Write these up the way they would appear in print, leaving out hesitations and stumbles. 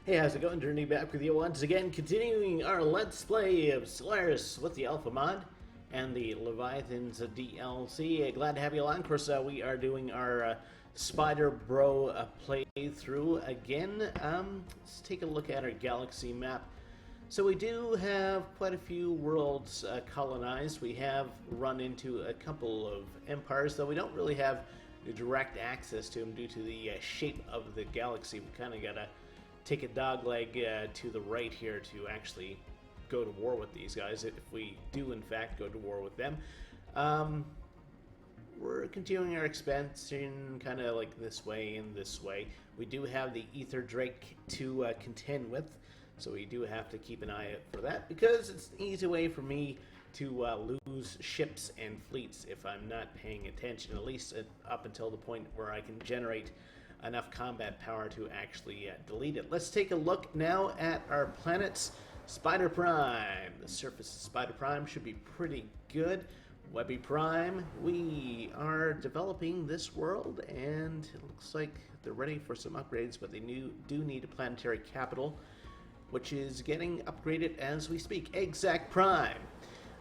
Hey, how's it going? Durinde back with you once again, continuing our Let's Play of Stellaris with the Alphamod and the Leviathans DLC. Glad to have you along. Of course, we are doing our Spider Bro playthrough again. Let's take a look at our galaxy map. So we do have quite a few worlds colonized. We have run into a couple of empires, though we don't really have direct access to them due to the shape of the galaxy. We kind of got to take a dogleg to the right here to actually go to war with these guys, if we do in fact go to war with them. We're continuing our expansion kind of like this way and this way. We do have the Ether Drake to contend with, so we do have to keep an eye out for that, because it's an easy way for me to lose ships and fleets if I'm not paying attention, at least up until the point where I can generate enough combat power to actually delete it. Let's take a look now at our planets. Spider Prime. The surface of Spider Prime should be pretty good. Webby Prime. We are developing this world, and it looks like they're ready for some upgrades, but they do need a planetary capital, which is getting upgraded as we speak. Exact Prime.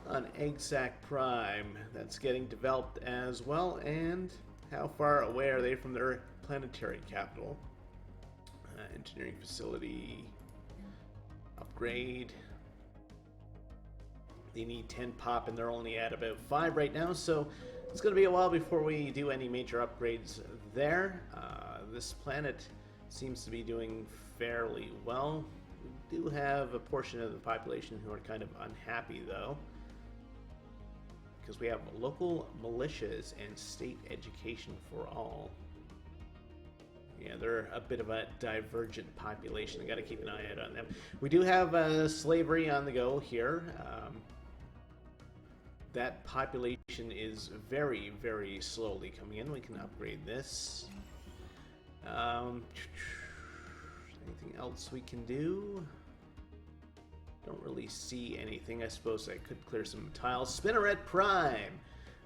On Exact Prime, that's getting developed as well. And how far away are they from their planetary capital? Engineering facility upgrade. They need 10 pop, and they're only at about 5 right now, so it's going to be a while before we do any major upgrades there. This planet seems to be doing fairly well. We do have a portion of the population who are kind of unhappy, though, because we have local militias and state education for all. Yeah, they're a bit of a divergent population. I got to keep an eye out on them. We do have slavery on the go here. That population is very, very slowly coming in. We can upgrade this. Anything else we can do? Don't really see anything. I suppose I could clear some tiles. Spinneret Prime,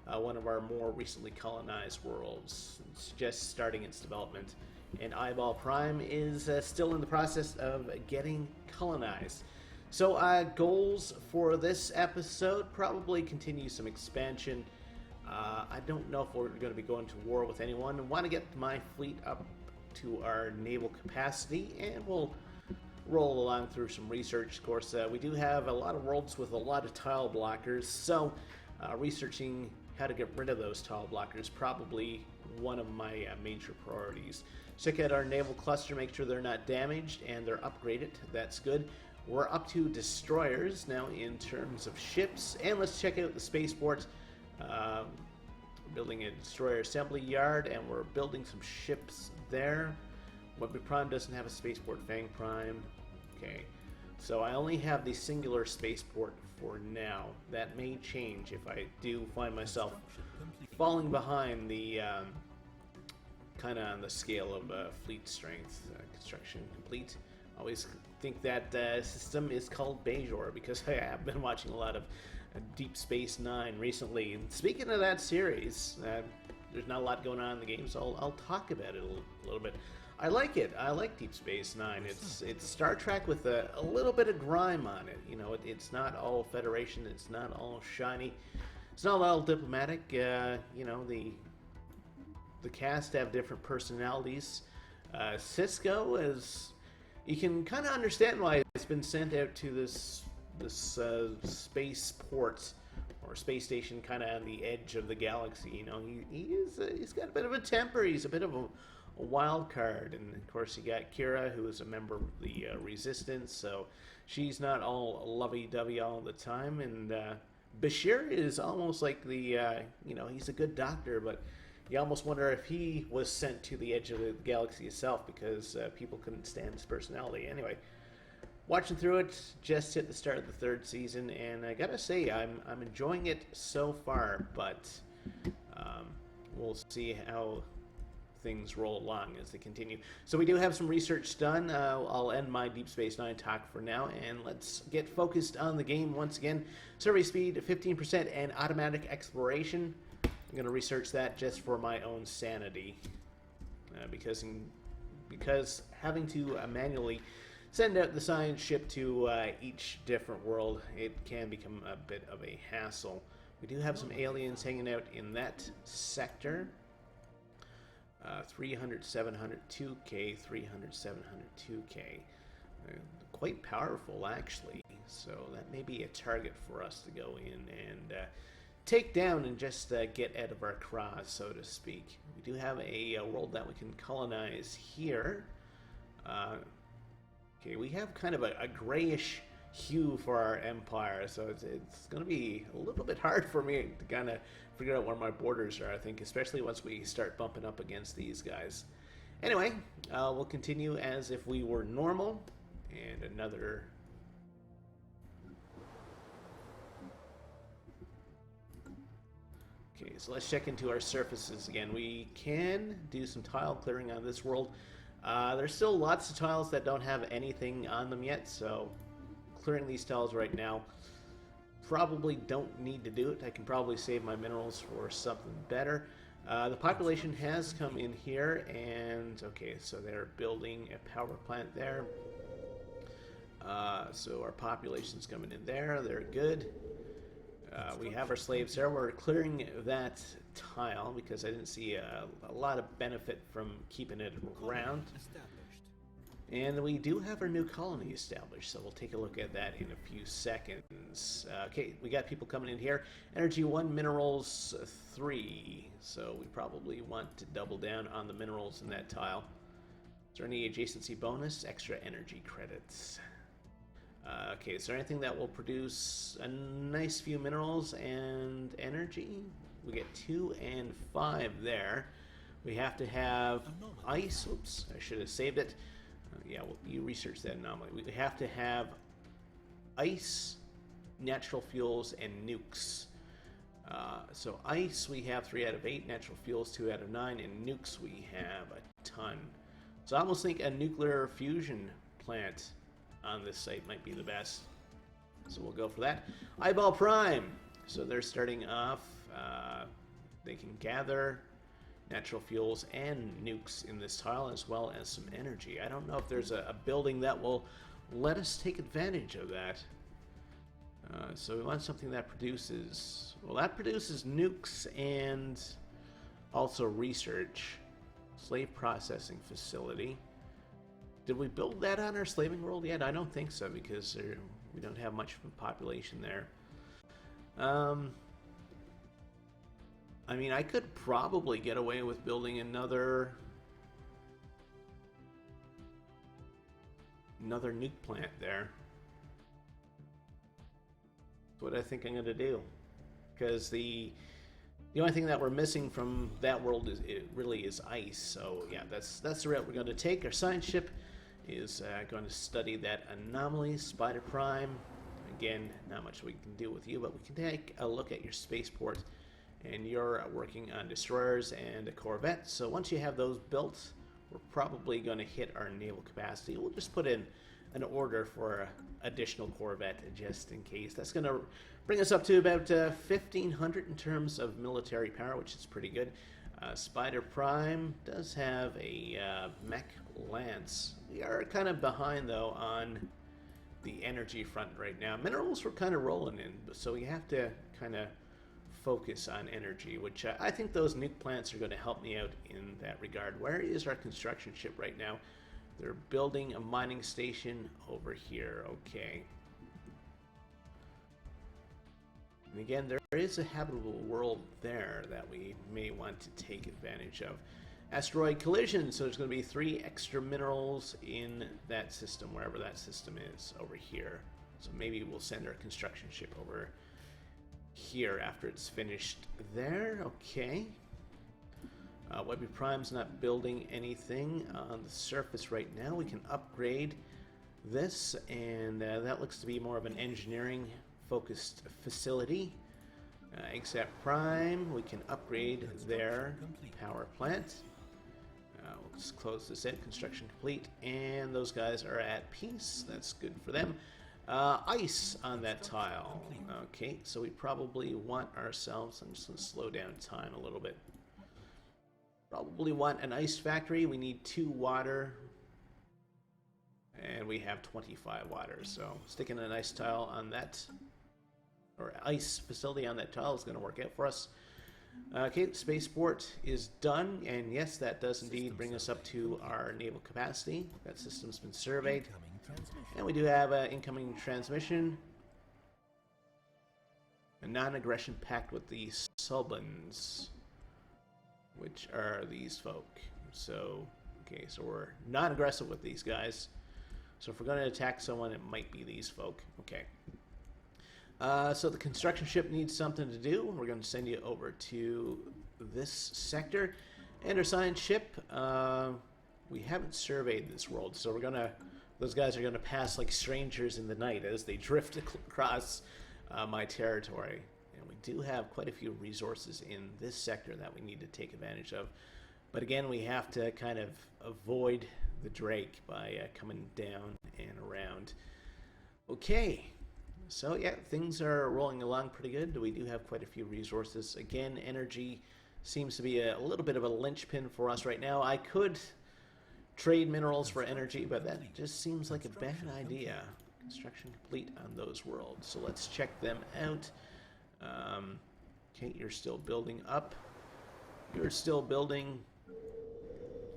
one of our more recently colonized worlds. It's just starting its development. And Eyeball Prime is still in the process of getting colonized. So goals for this episode, probably continue some expansion. I don't know if we're going to be going to war with anyone. I want to get my fleet up to our naval capacity, and we'll roll along through some research. Of course, we do have a lot of worlds with a lot of tile blockers, so researching how to get rid of those tile blockers probably one of my major priorities. Check out our naval cluster, make sure they're not damaged and they're upgraded. That's good. We're up to destroyers now in terms of ships, and let's check out the spaceport. Building a destroyer assembly yard, and we're building some ships there. Webby Prime doesn't have a spaceport. Fang Prime. Okay. So I only have the singular spaceport for now. That may change if I do find myself falling behind the kind of on the scale of fleet strength. Construction complete. I always think that system is called Bajor because I have been watching a lot of Deep Space Nine recently. And speaking of that series, there's not a lot going on in the game, so I'll talk about it a little bit. I like it. I like Deep Space Nine. It's Star Trek with a little bit of grime on it. You know, it's not all Federation. It's not all shiny. It's not all diplomatic. You know, the cast have different personalities. Cisco is. You can kind of understand why it's been sent out to this space port or space station, kind of on the edge of the galaxy. You know, he's got a bit of a temper. He's a bit of a wild card, and of course you got Kira, who is a member of the Resistance, so she's not all lovey-dovey all the time. And Bashir is almost like the you know, he's a good doctor, but you almost wonder if he was sent to the edge of the galaxy itself, because people couldn't stand his personality. Anyway, watching through it, just hit the start of the 3rd season, and I gotta say, I'm enjoying it so far, but we'll see how things roll along as they continue. So we do have some research done. I'll end my Deep Space Nine talk for now, and let's get focused on the game once again. Survey speed 15% and automatic exploration. I'm going to research that just for my own sanity, because having to manually send out the science ship to each different world, it can become a bit of a hassle. We do have some aliens hanging out in that sector. 300, 700, 2K, 300, 700, 2K. Quite powerful, actually. So that may be a target for us to go in and take down and just get out of our craws, so to speak. We do have a world that we can colonize here. Okay, we have kind of a grayish hue for our empire, so it's going to be a little bit hard for me to kind of figure out where my borders are, I think, especially once we start bumping up against these guys. Anyway, we'll continue as if we were normal, and another... Okay, so let's check into our surfaces again. We can do some tile clearing on this world. There's still lots of tiles that don't have anything on them yet, so clearing these tiles right now, probably don't need to do it. I can probably save my minerals for something better. The population has come in here, and okay, so they're building a power plant there. So our population's coming in there. They're good. We have our slaves there. We're clearing that tile because I didn't see a lot of benefit from keeping it around. And we do have our new colony established, so we'll take a look at that in a few seconds. Okay, we got people coming in here. Energy 1, minerals 3. So we probably want to double down on the minerals in that tile. Is there any adjacency bonus? Extra energy credits. Okay, is there anything that will produce a nice few minerals and energy? We get 2 and 5 there. We have to have ice. Oops, I should have saved it. Yeah, well, you research that anomaly. We have to have ice, natural fuels, and nukes. So ice, we have 3 out of 8. Natural fuels, 2 out of 9. And nukes, we have a ton. So I almost think a nuclear fusion plant on this site might be the best. So we'll go for that. Eyeball Prime. So they're starting off. They can gather natural fuels and nukes in this tile, as well as some energy. I don't know if there's a building that will let us take advantage of that. So we want something that produces... Well, that produces nukes and also research. Slave processing facility. Did we build that on our slaving world yet? I don't think so, because we don't have much of a population there. I mean, I could probably get away with building another nuke plant there. That's what I think I'm going to do. Because the only thing that we're missing from that world really is ice. So yeah, that's the route we're going to take. Our science ship is going to study that anomaly, Spider Prime. Again, not much we can do with you, but we can take a look at your spaceport. And you're working on destroyers and a corvette. So once you have those built, we're probably going to hit our naval capacity. We'll just put in an order for additional corvette just in case. That's going to bring us up to about 1,500 in terms of military power, which is pretty good. Spider Prime does have a mech lance. We are kind of behind, though, on the energy front right now. Minerals we're kind of rolling in, so we have to kind of focus on energy, which I think those nuke plants are going to help me out in that regard. Where is our construction ship right now? They're building a mining station over here. Okay. And again, there is a habitable world there that we may want to take advantage of. Asteroid collision, so there's going to be 3 extra minerals in that system, wherever that system is, over here. So maybe we'll send our construction ship over here after it's finished there. Okay. Webby Prime's not building anything on the surface right now. We can upgrade this, and that looks to be more of an engineering focused facility. Except Prime, we can upgrade their power plant. We'll just close this in. Construction complete, and those guys are at peace. That's good for them. Ice on that tile. Okay, so we probably want ourselves, I'm just going to slow down time a little bit. Probably want an ice factory. We need 2 water. And and we have 25 water. So sticking an ice tile on that, or ice facility on that tile is going to work out for us. Okay, spaceport is done, and yes, that does indeed bring us up to our naval capacity. That system's been surveyed, and we do have an incoming transmission. A non-aggression pact with the Sulbans, which are these folk. So, okay, so we're non-aggressive with these guys. So if we're going to attack someone, it might be these folk. Okay. So the construction ship needs something to do. We're going to send you over to this sector. And our science ship, we haven't surveyed this world, so we're going to, those guys are going to pass like strangers in the night as they drift across my territory. And we do have quite a few resources in this sector that we need to take advantage of. But again, we have to kind of avoid the Drake by coming down and around. Okay. So yeah, things are rolling along pretty good. We do have quite a few resources. Again, energy seems to be a little bit of a linchpin for us right now. I could trade minerals for energy, but that just seems like a bad idea. Construction complete on those worlds. So let's check them out. Okay, you're still building up. You're still building.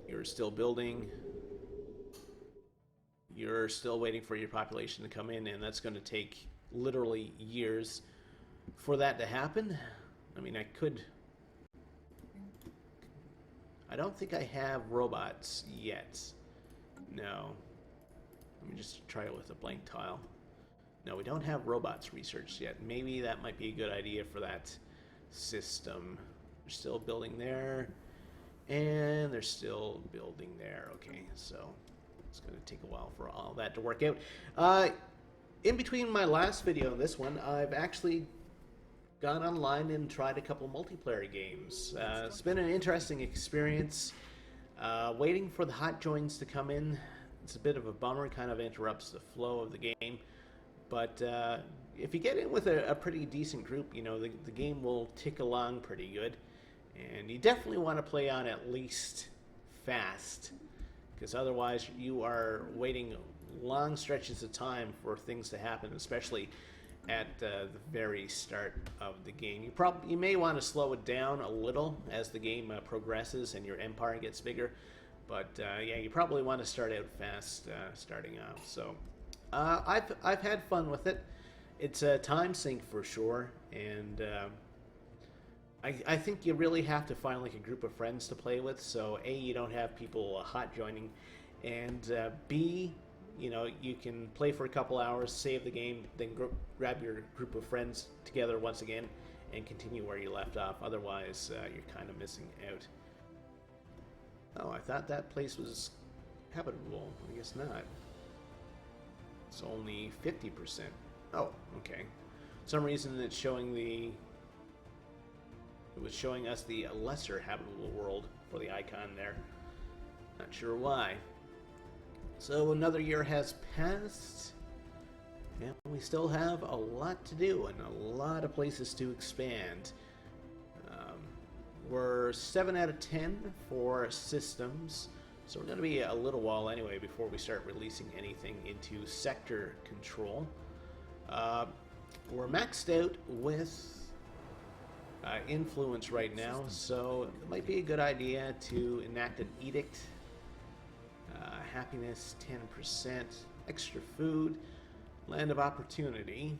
You're still building. You're still waiting for your population to come in, and that's going to take literally years for that to happen. I mean, I don't think I have robots yet. No. Let me just try it with a blank tile. No, we don't have robots researched yet. Maybe that might be a good idea for that system. They're still building there, and they're still building there. Okay, so it's going to take a while for all that to work out. In between my last video and this one, I've actually gone online and tried a couple multiplayer games. It's been an interesting experience. Waiting for the hot joins to come in, it's a bit of a bummer. It kind of interrupts the flow of the game. But if you get in with a pretty decent group, you know, the game will tick along pretty good. And you definitely want to play on at least fast, because otherwise you are waiting long stretches of time for things to happen, especially at the very start of the game. You may want to slow it down a little as the game progresses and your empire gets bigger, but yeah, you probably want to start out fast starting off. So I've had fun with it. It's a time sink for sure, and I think you really have to find like a group of friends to play with. So A, you don't have people hot joining, and B, you know, you can play for a couple hours, save the game, then grab your group of friends together once again and continue where you left off. Otherwise, you're kind of missing out. Oh, I thought that place was habitable. I guess not. It's only 50%. Oh, okay. For some reason it's showing it was showing us the lesser habitable world for the icon there. Not sure why. So another year has passed, and we still have a lot to do and a lot of places to expand. We're 7 out of 10 for systems, so we're going to be a little while anyway before we start releasing anything into sector control. We're maxed out with influence right now, so it might be a good idea to enact an edict. Happiness 10%, extra food, land of opportunity,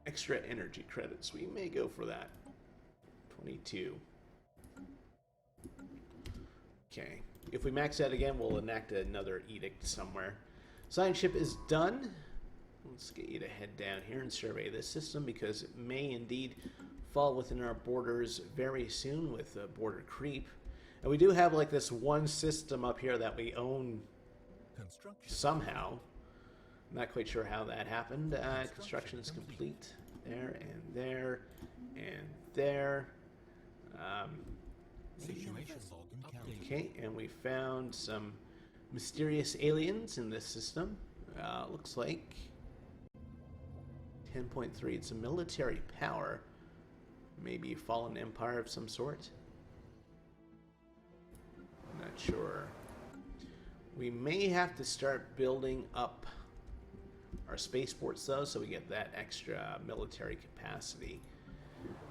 extra energy credits. We may go for that. 22. Okay, if we max out again, we'll enact another edict somewhere. Science ship is done. Let's get you to head down here and survey this system, because it may indeed fall within our borders very soon with border creep. And we do have like this one system up here that we own somehow. I'm not quite sure how that happened. Construction is complete. There and there and there. Okay, and we found some mysterious aliens in this system. Looks like 10.3. It's a military power. Maybe a fallen empire of some sort. Not sure. We may have to start building up our spaceports though, so we get that extra military capacity.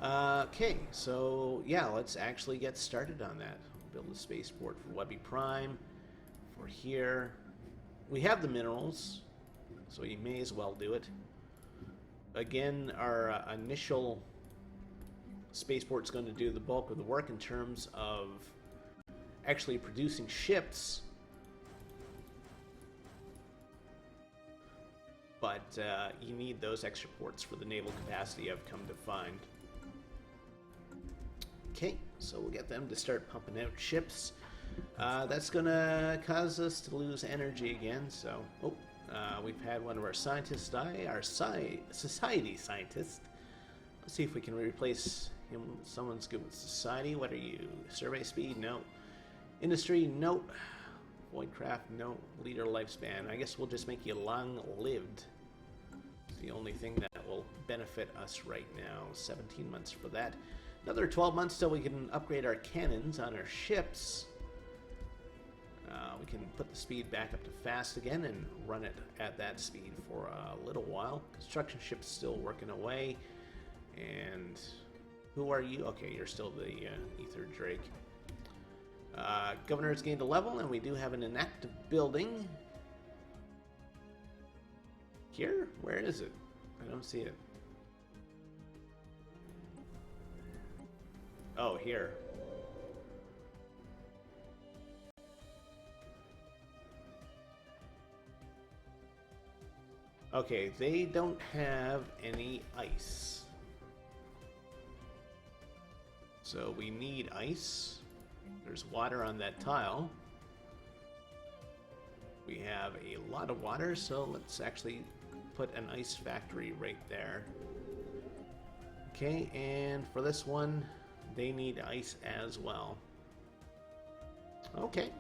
Okay, so yeah, let's actually get started on that. Build a spaceport for Webby Prime. For here, we have the minerals, so you may as well do it. Again, our initial spaceport's going to do the bulk of the work in terms of actually producing ships. But you need those extra ports for the naval capacity, I've come to find. Okay, so we'll get them to start pumping out ships. That's going to cause us to lose energy again, so... we've had one of our scientists die, our society scientist. Let's see if we can replace him with someone's good with society. What are you? Survey speed? No. Industry? Nope. Voidcraft? No. Leader lifespan. I guess we'll just make you long-lived. It's the only thing that will benefit us right now. 17 months for that. Another 12 months till we can upgrade our cannons on our ships. We can put the speed back up to fast again and run it at that speed for a little while. Construction ship's still working away. And who are you? Okay, you're still the Ether Drake. Governor's gained a level, and we do have an inactive building. Here? Where is it? I don't see it. Oh, here. Okay, they don't have any ice. So we need ice. There's water on that tile. We have a lot of water, so let's actually put an ice factory right there. Okay, and for this one, they need ice as well. Okay.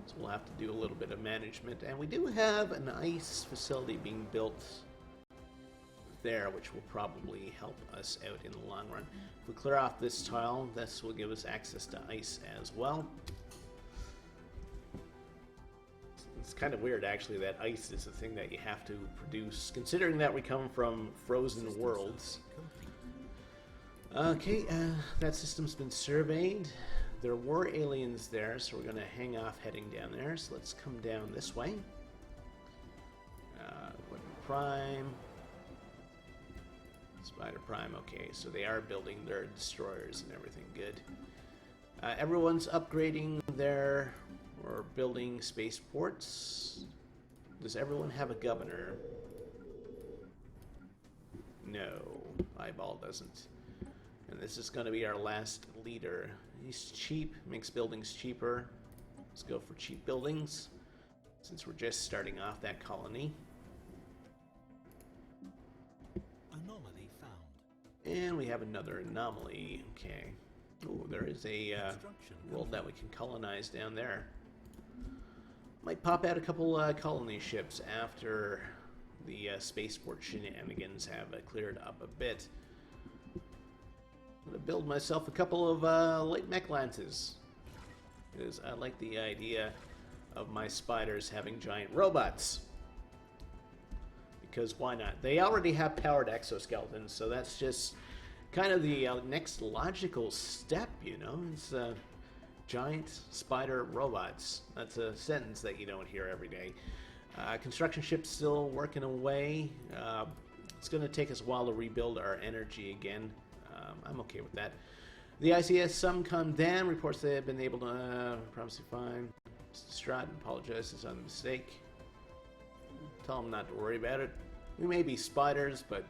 So we'll have to do a little bit of management. And we do have an ice facility being built there, which will probably help us out in the long run. If we clear off this tile, this will give us access to ice as well. It's kind of weird, actually, that ice is a thing that you have to produce, considering that we come from frozen worlds. Okay, that system's been surveyed. There were aliens there, so we're going to hang off heading down there. So let's come down this way. Weapon Prime. Spider Prime, okay, so they are building their destroyers and everything good. Everyone's upgrading their, or building spaceports. Does everyone have a governor? No, Eyeball doesn't. And this is going to be our last leader. He's cheap, makes buildings cheaper. Let's go for cheap buildings, since we're just starting off that colony. Anomaly found. And we have another anomaly. Okay. Oh, there is a world that we can colonize down there. Might pop out a couple colony ships after the spaceport shenanigans have cleared up a bit. I'm going to build myself a couple of light mech lances, because I like the idea of my spiders having giant robots. Because why not? They already have powered exoskeletons, so that's just kind of the next logical step, you know? It's giant spider robots. That's a sentence that you don't hear every day. Construction ship's still working away. It's going to take us a while to rebuild our energy again. I'm okay with that. The ICS some come down. Reports they have been able to promise to find. Distraught and apologizes on the mistake. Tell them not to worry about it. We may be spiders, but...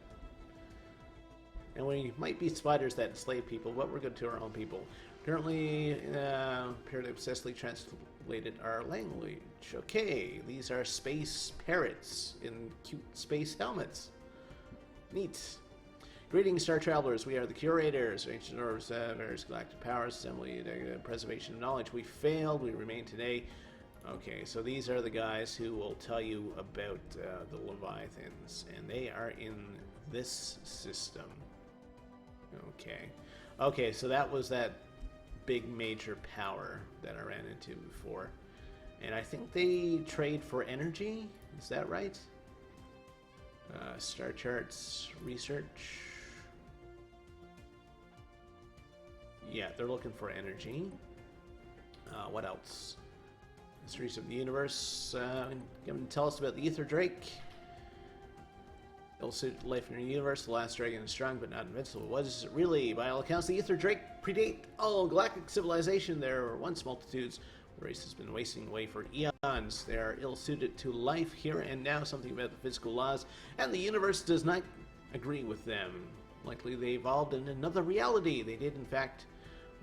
And we might be spiders that enslave people, but we're good to our own people. Currently, appear to have successfully translated our language. Okay, these are space parrots in cute space helmets. Neat. Greetings, Star Travelers. We are the Curators, Ancient Orbs, various galactic powers, assembly, preservation of knowledge. We failed. We remain today. Okay, so these are the guys who will tell you about the Leviathans, and they are in this system. Okay. Okay, so that was that big major power that I ran into before. And I think they trade for energy. Is that right? Star charts, research. Yeah, they're looking for energy. What else? Mysteries of the universe. Going to tell us about the Ether Drake. Ill-suited life in your universe. The last dragon is strong but not invincible. What is it really? By all accounts, the Ether Drake predate all galactic civilization. There were once multitudes. The race has been wasting away for eons. They are ill-suited to life here and now. Something about the physical laws, and the universe does not agree with them. Likely they evolved in another reality. They did, in fact.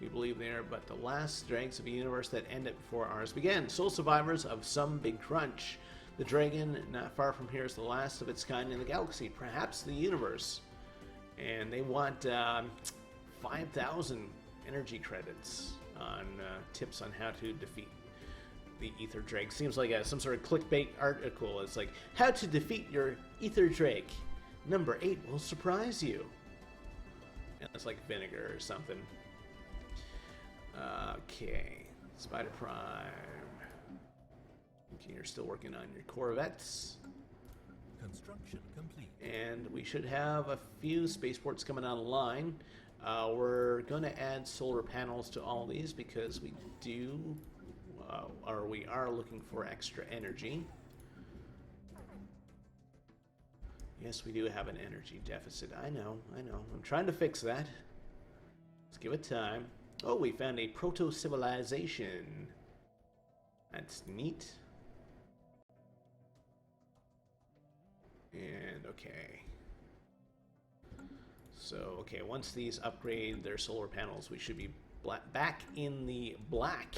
We believe they are but the last dregs of a universe that ended before ours began. Sole survivors of some big crunch. The dragon not far from here is the last of its kind in the galaxy, perhaps the universe. And they want 5,000 energy credits on tips on how to defeat the Ether Drake. Seems like some sort of clickbait article. It's like, how to defeat your Ether Drake. Number 8 will surprise you. And it's like vinegar or something. Okay, Spider Prime. Okay, you're still working on your Corvettes. Construction complete. And we should have a few spaceports coming online. We're going to add solar panels to all these because we do, or we are looking for extra energy. Yes, we do have an energy deficit. I know. I'm trying to fix that. Let's give it time. Oh, we found a proto-civilization. That's neat. And, okay. So, okay, once these upgrade their solar panels, we should be back in the black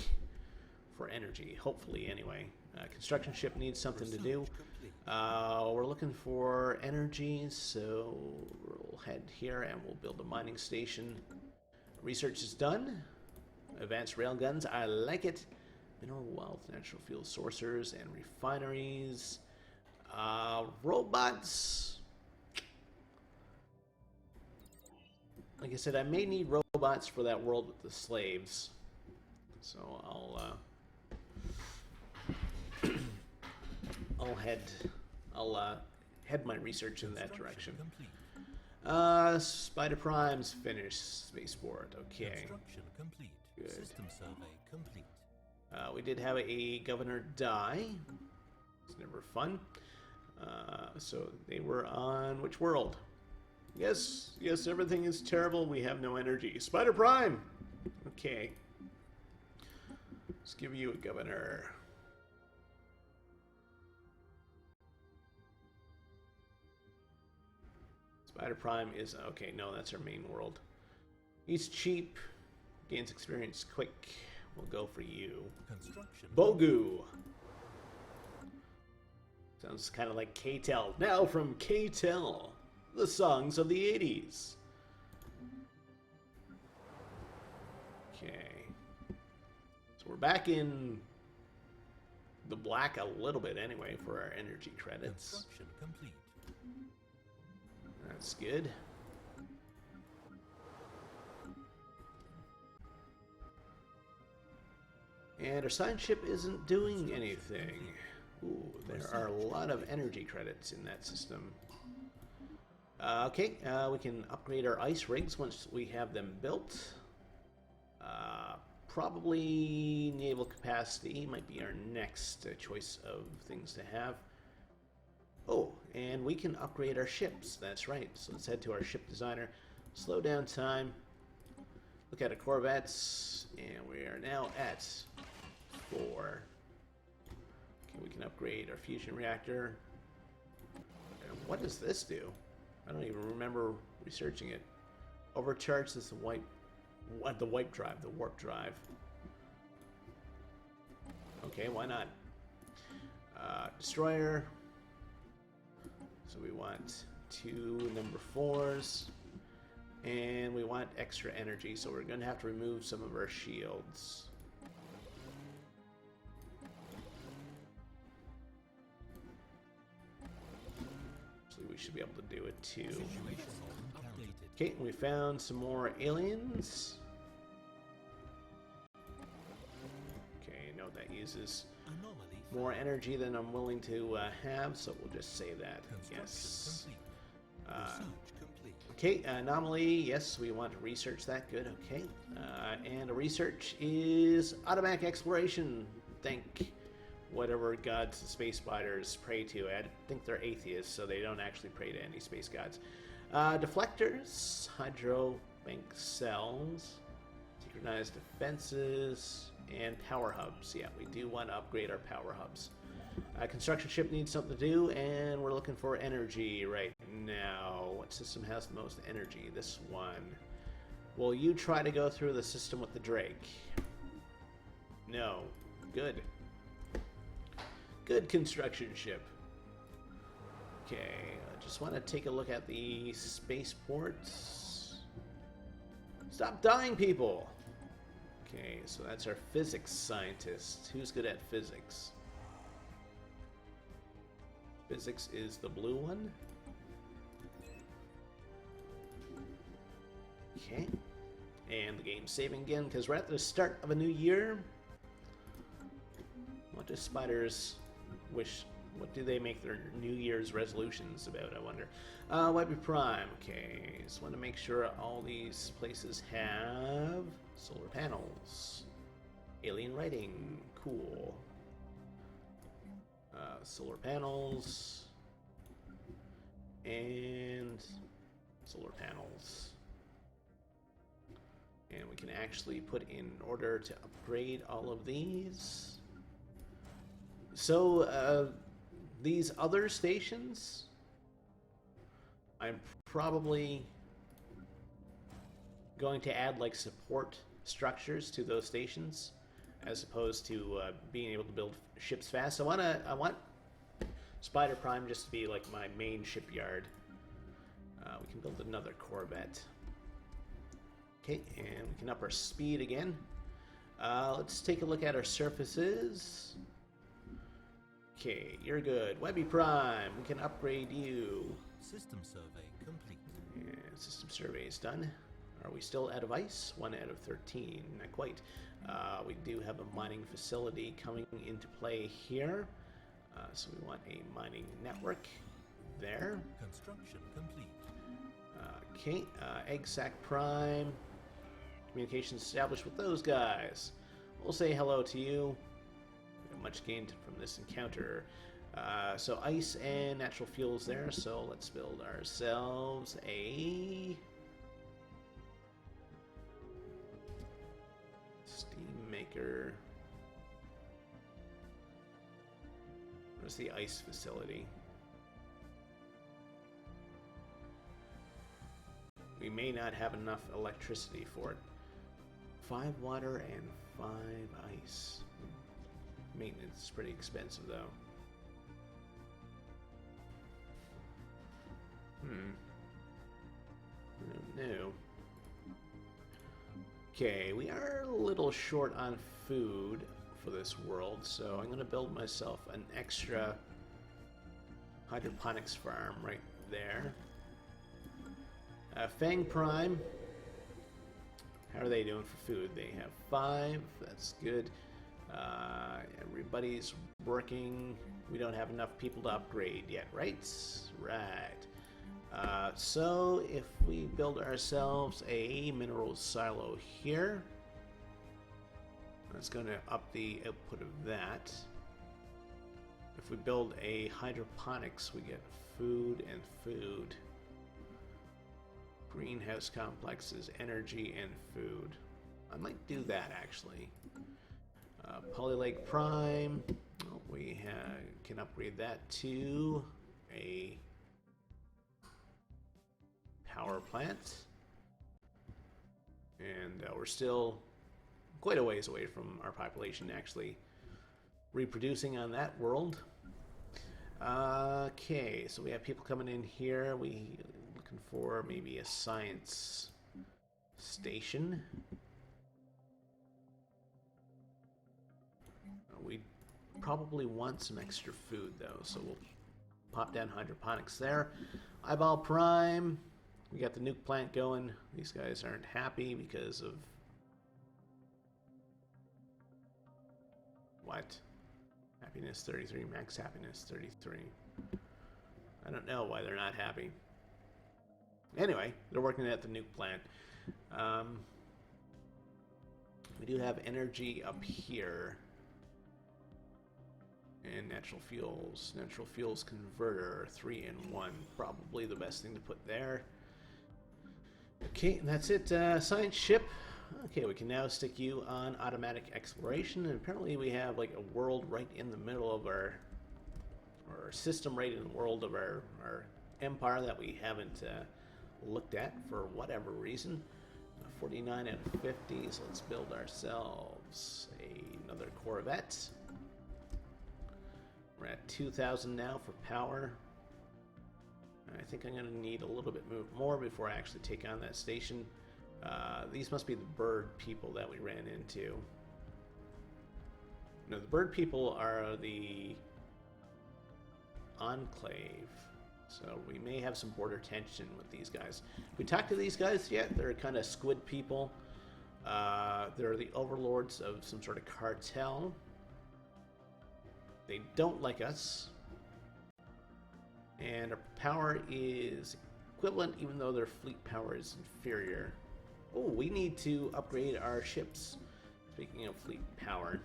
for energy. Hopefully, anyway. Construction ship needs something to do. We're looking for energy, so we'll head here and we'll build a mining station. Research is done. Advanced railguns, I like it. Mineral wealth, natural fuel sourcers, and refineries. Robots. Like I said, I may need robots for that world with the slaves. So I'll head my research in that direction. Spider Prime's finished. Spaceport, okay. Construction complete. Good. System survey complete. We did have a governor die. It's never fun. So they were on which world? Yes, everything is terrible. We have no energy. Spider Prime! Okay. Let's give you a governor. Spider Prime is... Okay, no, that's our main world. He's cheap. Gains experience quick. We'll go for you. Construction. Bogu! Sounds kind of like K-Tel. Now from K-Tel, the songs of the 80s. Okay. So we're back in the black a little bit anyway for our energy credits. Construction complete. That's good. And our science ship isn't doing anything. Ooh, there are a lot of energy credits in that system. Okay, we can upgrade our ice rigs once we have them built. Probably naval capacity might be our next choice of things to have. Oh, and we can upgrade our ships. That's right. So let's head to our ship designer. Slow down time. Look at our corvettes, and we are now at 4. Okay, we can upgrade our fusion reactor. And what does this do? I don't even remember researching it. Overcharge this wipe. What, the wipe drive, the warp drive. Okay, why not? Destroyer. So we want 2 number 4s. And we want extra energy, so we're going to have to remove some of our shields. So we should be able to do it too. Okay, we found some more aliens. that uses Anomaly more found. energy than I'm willing to have, so we'll just save that. Construction Yes. complete. Research complete. Okay, anomaly, yes, we want to research that. Good, okay. And the research is automatic exploration. Thank whatever gods the space spiders pray to. I think they're atheists, so they don't actually pray to any space gods. Deflectors, hydrobank cells, synchronized defenses, and power hubs. Yeah, we do want to upgrade our power hubs. Construction ship needs something to do, and we're looking for energy right now. What system has the most energy? This one. Will you try to go through the system with the Drake? No. Good. Good construction ship. Okay, I just want to take a look at the spaceports. Stop dying, people! Okay, so that's our physics scientist. Who's good at physics? Physics is the blue one. Okay. And the game's saving again because we're at the start of a new year. What do spiders wish? What do they make their New Year's resolutions about, I wonder? Webby Prime. Okay. Just want to make sure all these places have solar panels. Alien writing. Cool. Solar panels. And solar panels. And we can actually put in order to upgrade all of these. So, these other stations, I'm probably going to add like support structures to those stations, as opposed to being able to build ships fast. I want Spider Prime just to be like my main shipyard. We can build another Corvette. Okay, and we can up our speed again. Let's take a look at our surfaces. Okay, you're good. Webby Prime, we can upgrade you. System survey complete. Yeah, system survey is done. Are we still out of ice? 1 out of 13. Not quite. We do have a mining facility coming into play here. So we want a mining network there. Construction complete. Okay, Egg Sac Prime. Communications established with those guys. We'll say hello to you. Much gained from this encounter. So ice and natural fuels there. So let's build ourselves a steam maker. Where's the ice facility? We may not have enough electricity for it. 5 water and 5 ice. Maintenance is pretty expensive, though. No. Okay, we are a little short on food for this world, so I'm going to build myself an extra hydroponics farm right there. Fang Prime. How are they doing for food? They have 5. That's good. Everybody's working. We don't have enough people to upgrade yet, right? Right. So if we build ourselves a mineral silo here, that's going to up the output of that. If we build a hydroponics, we get food and food. Greenhouse complexes, energy and food. I might do that actually. Polylake Prime. Oh, we can upgrade that to a power plant. And we're still quite a ways away from our population actually reproducing on that world. Okay, so we have people coming in here. We looking for maybe a science station. We probably want some extra food though, so we'll pop down hydroponics there. Eyeball Prime. We got the nuke plant going. These guys aren't happy because of What? Happiness 33, max happiness 33. I don't know why they're not happy. Anyway, they're working at the nuke plant. We do have energy up here. And natural fuels. Natural fuels converter, 3 in 1. Probably the best thing to put there. Okay, that's it. Science ship. Okay, we can now stick you on automatic exploration. And apparently we have like a world right in the middle of our system, right in the world of our empire that we haven't looked at for whatever reason. 49 out of 50, so let's build ourselves another Corvette. We're at 2,000 now for power. I think I'm going to need a little bit more before I actually take on that station. These must be the bird people that we ran into. No, the bird people are the Enclave. So we may have some border tension with these guys. We talked to these guys yet? They're kind of squid people. They're the overlords of some sort of cartel. They don't like us. And our power is equivalent, even though their fleet power is inferior. Oh, we need to upgrade our ships. Speaking of fleet power.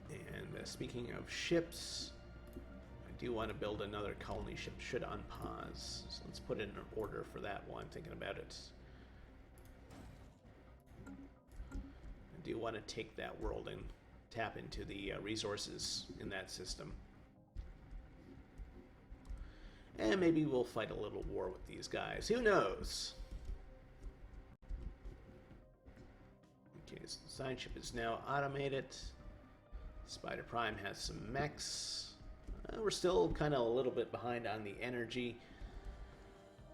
And speaking of ships, I do want to build another colony ship, should unpause. So let's put in an order for that one, thinking about it. I do want to take that world and tap into the resources in that system. And maybe we'll fight a little war with these guys. Who knows? Okay, so the science ship is now automated. Spider Prime has some mechs. We're still kind of a little bit behind on the energy.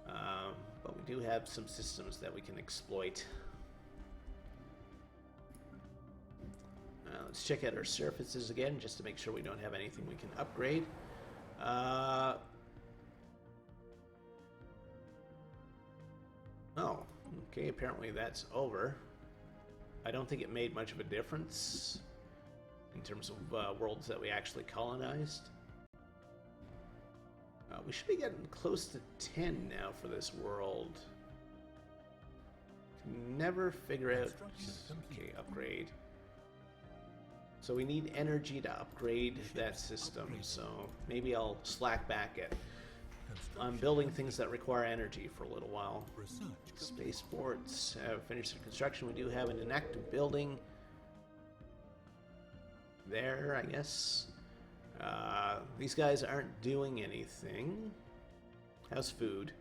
But we do have some systems that we can exploit. Let's check out our surfaces again, just to make sure we don't have anything we can upgrade. Oh, okay, apparently that's over. I don't think it made much of a difference in terms of worlds that we actually colonized. We should be getting close to 10 now for this world. Can never figure out... Okay, upgrade. So we need energy to upgrade that system, so maybe I'll slack back at on building things that require energy for a little while. Spaceports have finished their construction. We do have an inactive building there, I guess. These guys aren't doing anything. How's food?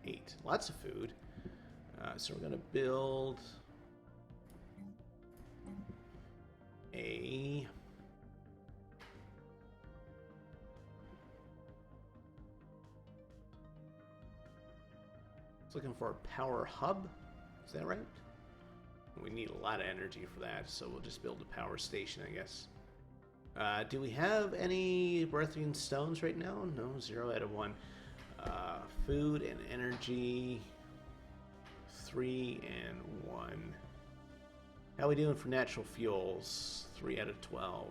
8. Lots of food. So we're going to build a... Looking for a power hub. Is that right? We need a lot of energy for that, so we'll just build a power station, I guess. Do we have any Breathian stones right now? No, 0 out of 1. Food and energy, 3 and 1. How are we doing for natural fuels? 3 out of 12.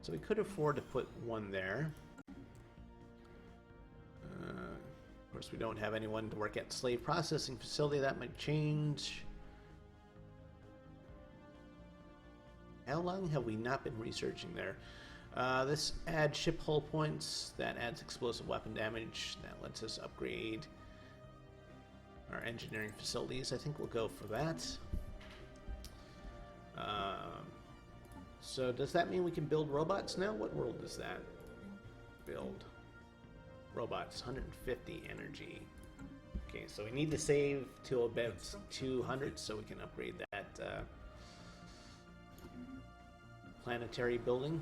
So we could afford to put 1 there. Of course, we don't have anyone to work at the slave processing facility. That might change. How long have we not been researching there? This adds ship hull points. That adds explosive weapon damage. That lets us upgrade our engineering facilities. I think we'll go for that. So does that mean we can build robots now? What world is that? Build. Robots, 150 energy. Okay, so we need to save to about 200 so we can upgrade that planetary building.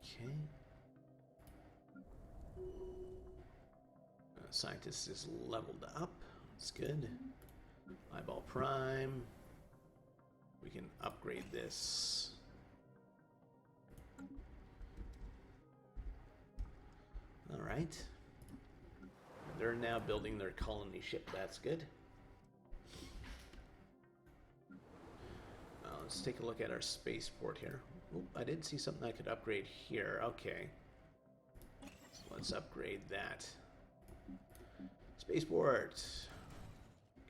Okay. Scientist is leveled up. That's good. Eyeball Prime. We can upgrade this. All right. they're now building their colony ship. That's good. Let's take a look at our spaceport here. Oop, I did see something I could upgrade here. Okay. So let's upgrade that. Spaceport.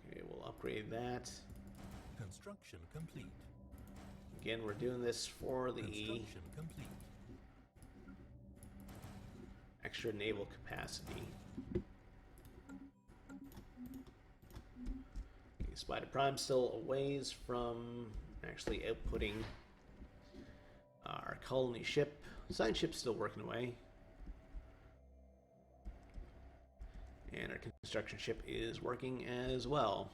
Okay, we'll upgrade that. Construction complete. Again, we're doing this for the Construction complete. extra naval capacity. Okay, Spider Prime still a ways from actually outputting our colony ship. Science ship's still working away. And our construction ship is working as well.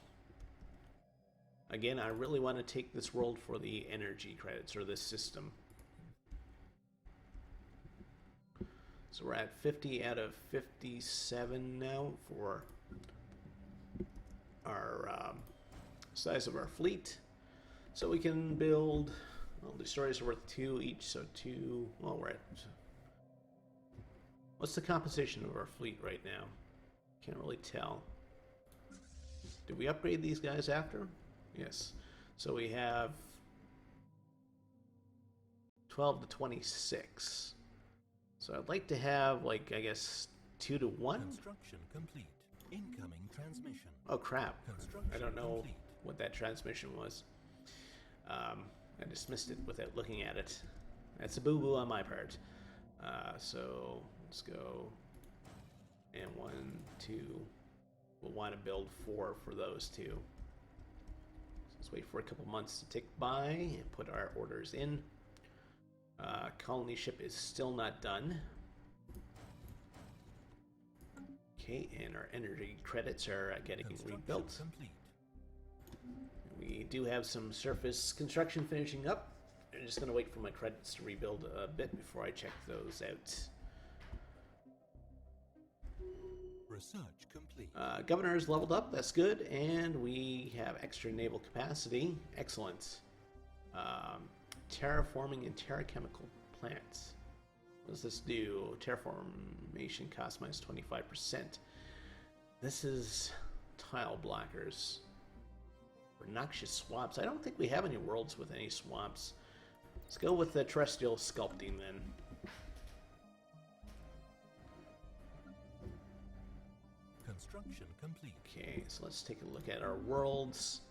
Again, I really want to take this world for the energy credits, or this system. So we're at 50 out of 57 now for our size of our fleet. So we can build, well, destroyers are worth 2 each, so 2, well, we're at, what's the composition of our fleet right now? Can't really tell. Did we upgrade these guys after? Yes. So we have 12 to 26. So I'd like to have, like, I guess 2 to 1? Construction complete. Incoming transmission. Oh crap. Construction I don't know complete. what that transmission was. I dismissed it without looking at it. That's a boo-boo on my part. So let's go. And 1, 2. We'll want to build 4 for those 2. So let's wait for a couple months to tick by and put our orders in. Colony ship is still not done. Okay, and our energy credits are getting rebuilt. Complete. We do have some surface construction finishing up. I'm just going to wait for my credits to rebuild a bit before I check those out. Research complete. Governor is leveled up, that's good, and we have extra naval capacity. Excellent. Terraforming and terrachemical plants. What does this do? Terraformation cost minus 25%. This is tile blockers. For noxious swamps. I don't think we have any worlds with any swamps. Let's go with the terrestrial sculpting then. Construction complete. Okay, so let's take a look at our worlds.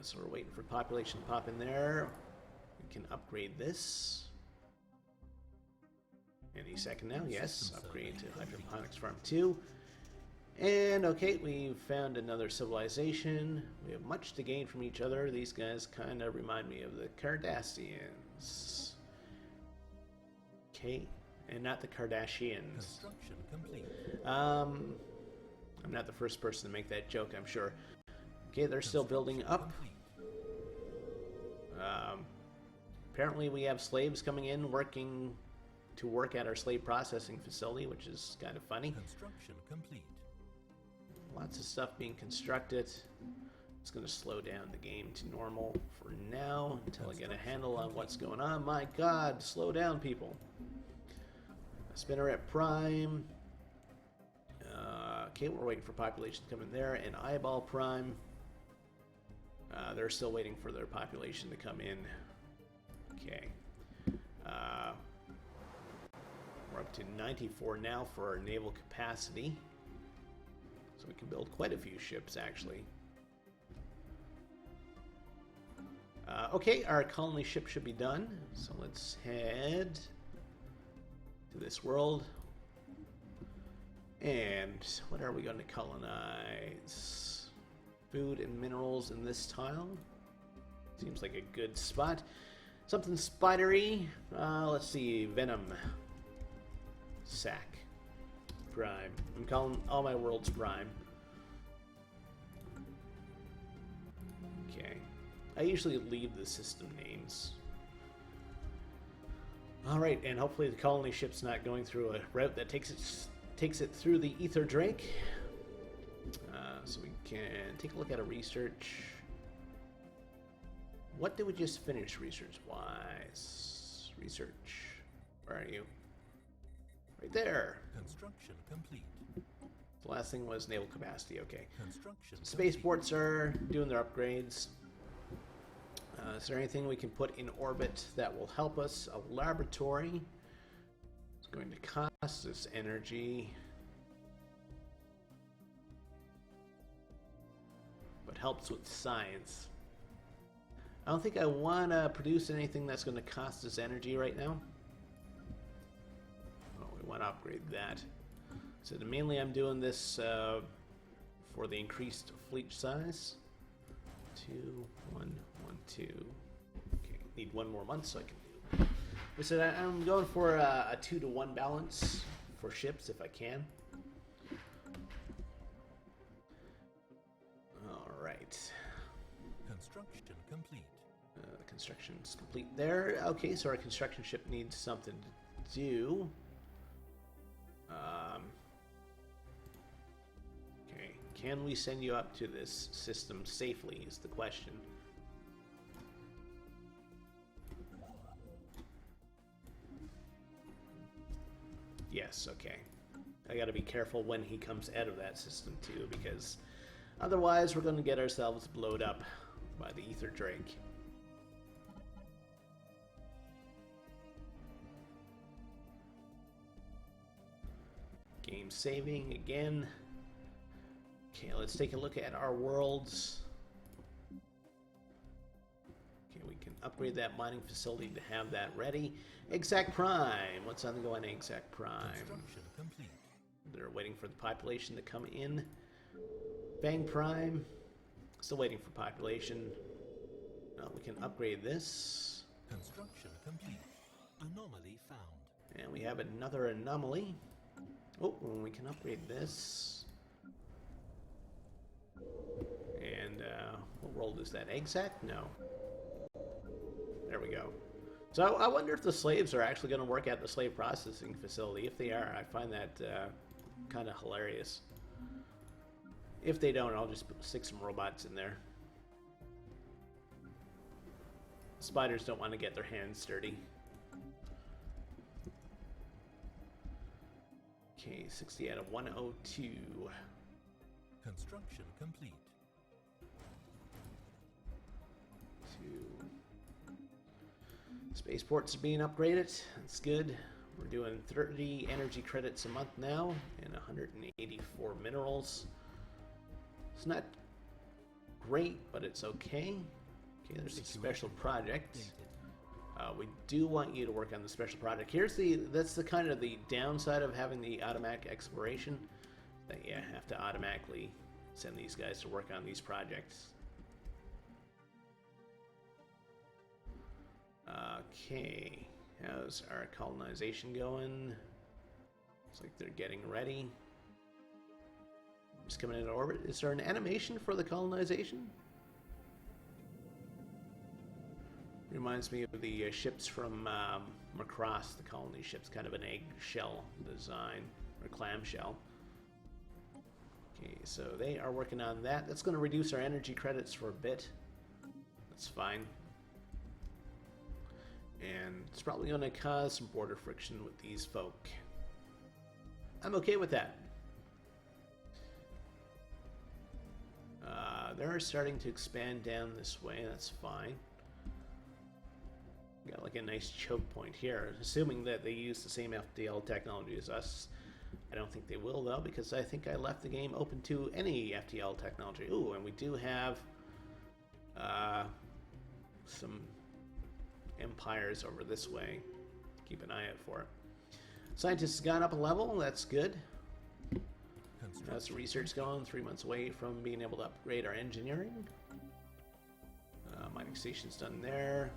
So we're waiting for population to pop in there. We can upgrade this. Any second now, yes. Upgrade to Hydroponics Farm 2. And okay, we've found another civilization. We have much to gain from each other. These guys kind of remind me of the Cardassians. Okay, and not the Kardashians. Construction complete. I'm not the first person to make that joke, I'm sure. Okay, they're still building up. Apparently we have slaves coming in working to work at our slave processing facility, which is kind of funny. Construction complete. Lots of stuff being constructed. It's going to slow down the game to normal for now until I get a handle on what's going on. My God, slow down, people. Spinneret Prime. Okay, we're waiting for population to come in there. And Eyeball Prime. They're still waiting for their population to come in. Okay. We're up to 94 now for our naval capacity. So we can build quite a few ships, actually. Okay, our colony ship should be done. So let's head to this world. And what are we going to colonize? Food and minerals in this tile. Seems like a good spot. Something spidery. Let's see. Venom. Sack. Prime. I'm calling all my worlds Prime. Okay. I usually leave the system names. Alright, and hopefully the colony ship's not going through a route that takes it through the Ether Drake. So we can take a look at a research. What did we just finish research-wise? Research. Where are you? Right there. Construction complete. The last thing was naval capacity. Okay. Construction Spaceports are doing their upgrades. Is there anything we can put in orbit that will help us? A laboratory. It's going to cost us energy, but helps with science. I don't think I want to produce anything that's going to cost us energy right now. Oh, we want to upgrade that. So mainly I'm doing this for the increased fleet size. 2, 1, 1, 2. Okay, need one more month so I can do. So I'm going for a 2-to-1 balance for ships if I can. All right. Construction complete. The construction's complete there. Okay, so our construction ship needs something to do. Okay, can we send you up to this system safely is the question. Yes, okay. I gotta be careful when he comes out of that system too, because otherwise we're gonna get ourselves blowed up by the Ether Drake. Game saving again. Okay, let's take a look at our worlds. Okay, we can upgrade that mining facility to have that ready. Exact Prime. What's on the go on Exact Prime? Construction complete. They're waiting for the population to come in. Bang Prime. Still waiting for population. We can upgrade this. Construction complete. Anomaly found. And we have another anomaly. Oh, we can upgrade this. And what world is that? Exact? No. There we go. So I wonder if the slaves are actually going to work at the slave processing facility. If they are, I find that kind of hilarious. If they don't, I'll just stick some robots in there. Spiders don't want to get their hands dirty. Okay, 60 out of 102. Construction complete. 2. Spaceports are being upgraded. That's good. We're doing 30 energy credits a month now and 184 minerals. It's not great, but it's okay. Okay, there's a special project. We do want you to work on the special project. That's the kind of the downside of having the automatic exploration, that you have to automatically send these guys to work on these projects. Okay, how's our colonization going? Looks like they're getting ready. Just coming into orbit. Is there an animation for the colonization? Reminds me of the ships from Macross, the colony ships, kind of an eggshell design, or clamshell. Okay, so they are working on that. That's going to reduce our energy credits for a bit. That's fine. And it's probably going to cause some border friction with these folk. I'm okay with that. They're starting to expand down this way. That's fine. Got like a nice choke point here, assuming that they use the same FTL technology as us. I don't think they will though, because I think I left the game open to any FTL technology. Ooh, and we do have some empires over this way. Keep an eye out for it. Scientists got up a level, that's good. That's research going, 3 months away from being able to upgrade our engineering. Mining station's done there.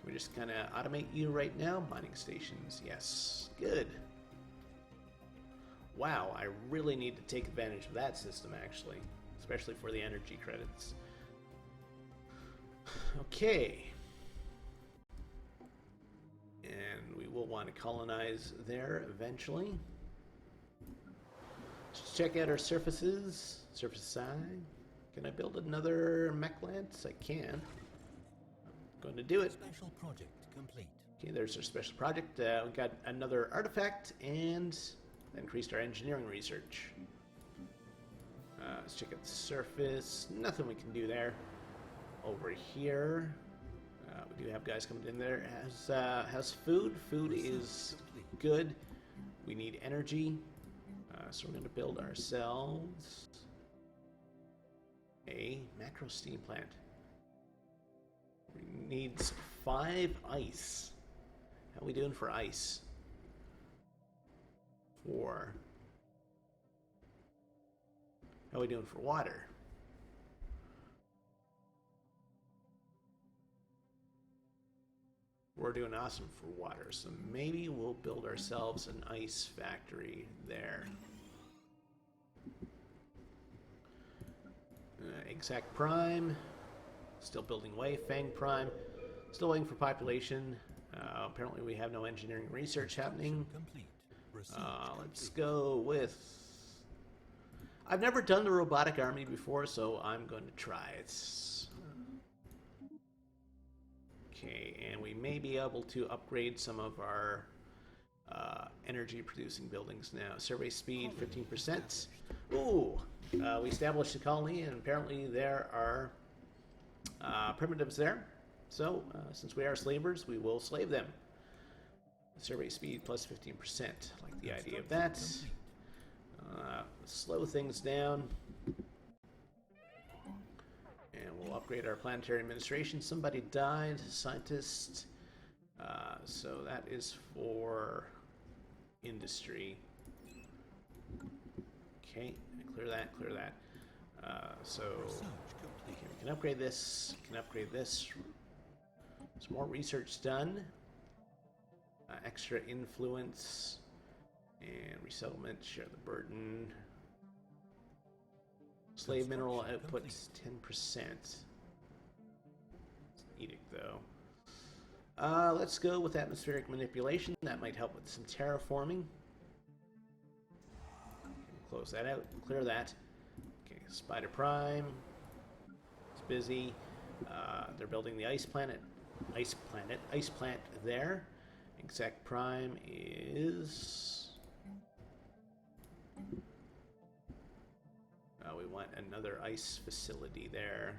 Can we just kind of automate you right now? Mining stations, yes. Good. Wow, I really need to take advantage of that system, actually. Especially for the energy credits. Okay. And we will want to colonize there eventually. Let's check out our surfaces. Surface side. Can I build another mech lance? I can. I'm going to do it. Special project complete. Okay, there's our special project. We got another artifact and increased our engineering research. Let's check out the surface. Nothing we can do there. Over here, we do have guys coming in there. Has food. Food is good. We need energy. So we're going to build ourselves a macro steam plant. We need 5 ice. How are we doing for ice? 4. How are we doing for water? We're doing awesome for water, so maybe we'll build ourselves an ice factory there. Exact Prime, still building away. Fang Prime, still waiting for population. Apparently we have no engineering research happening. Let's go with... I've never done the robotic army before, so I'm going to try it. Okay, and we may be able to upgrade some of our energy-producing buildings now. Survey speed, 15%. Ooh! We established a colony, and apparently there are primitives there. So, since we are slavers, we will slave them. Survey speed plus 15%. I like the idea of that. Slow things down. And we'll upgrade our planetary administration. Somebody died, scientist. So that is for industry. Okay, clear that, clear that. So we can upgrade this, can upgrade this. Some more research done. Extra influence and resettlement, share the burden. Slave mineral output 10%. Edict though. Let's go with atmospheric manipulation. That might help with some terraforming. Close that out. Clear that. Okay, Spider Prime. It's busy. They're building the ice plant there. Exact Prime is... we want another ice facility there.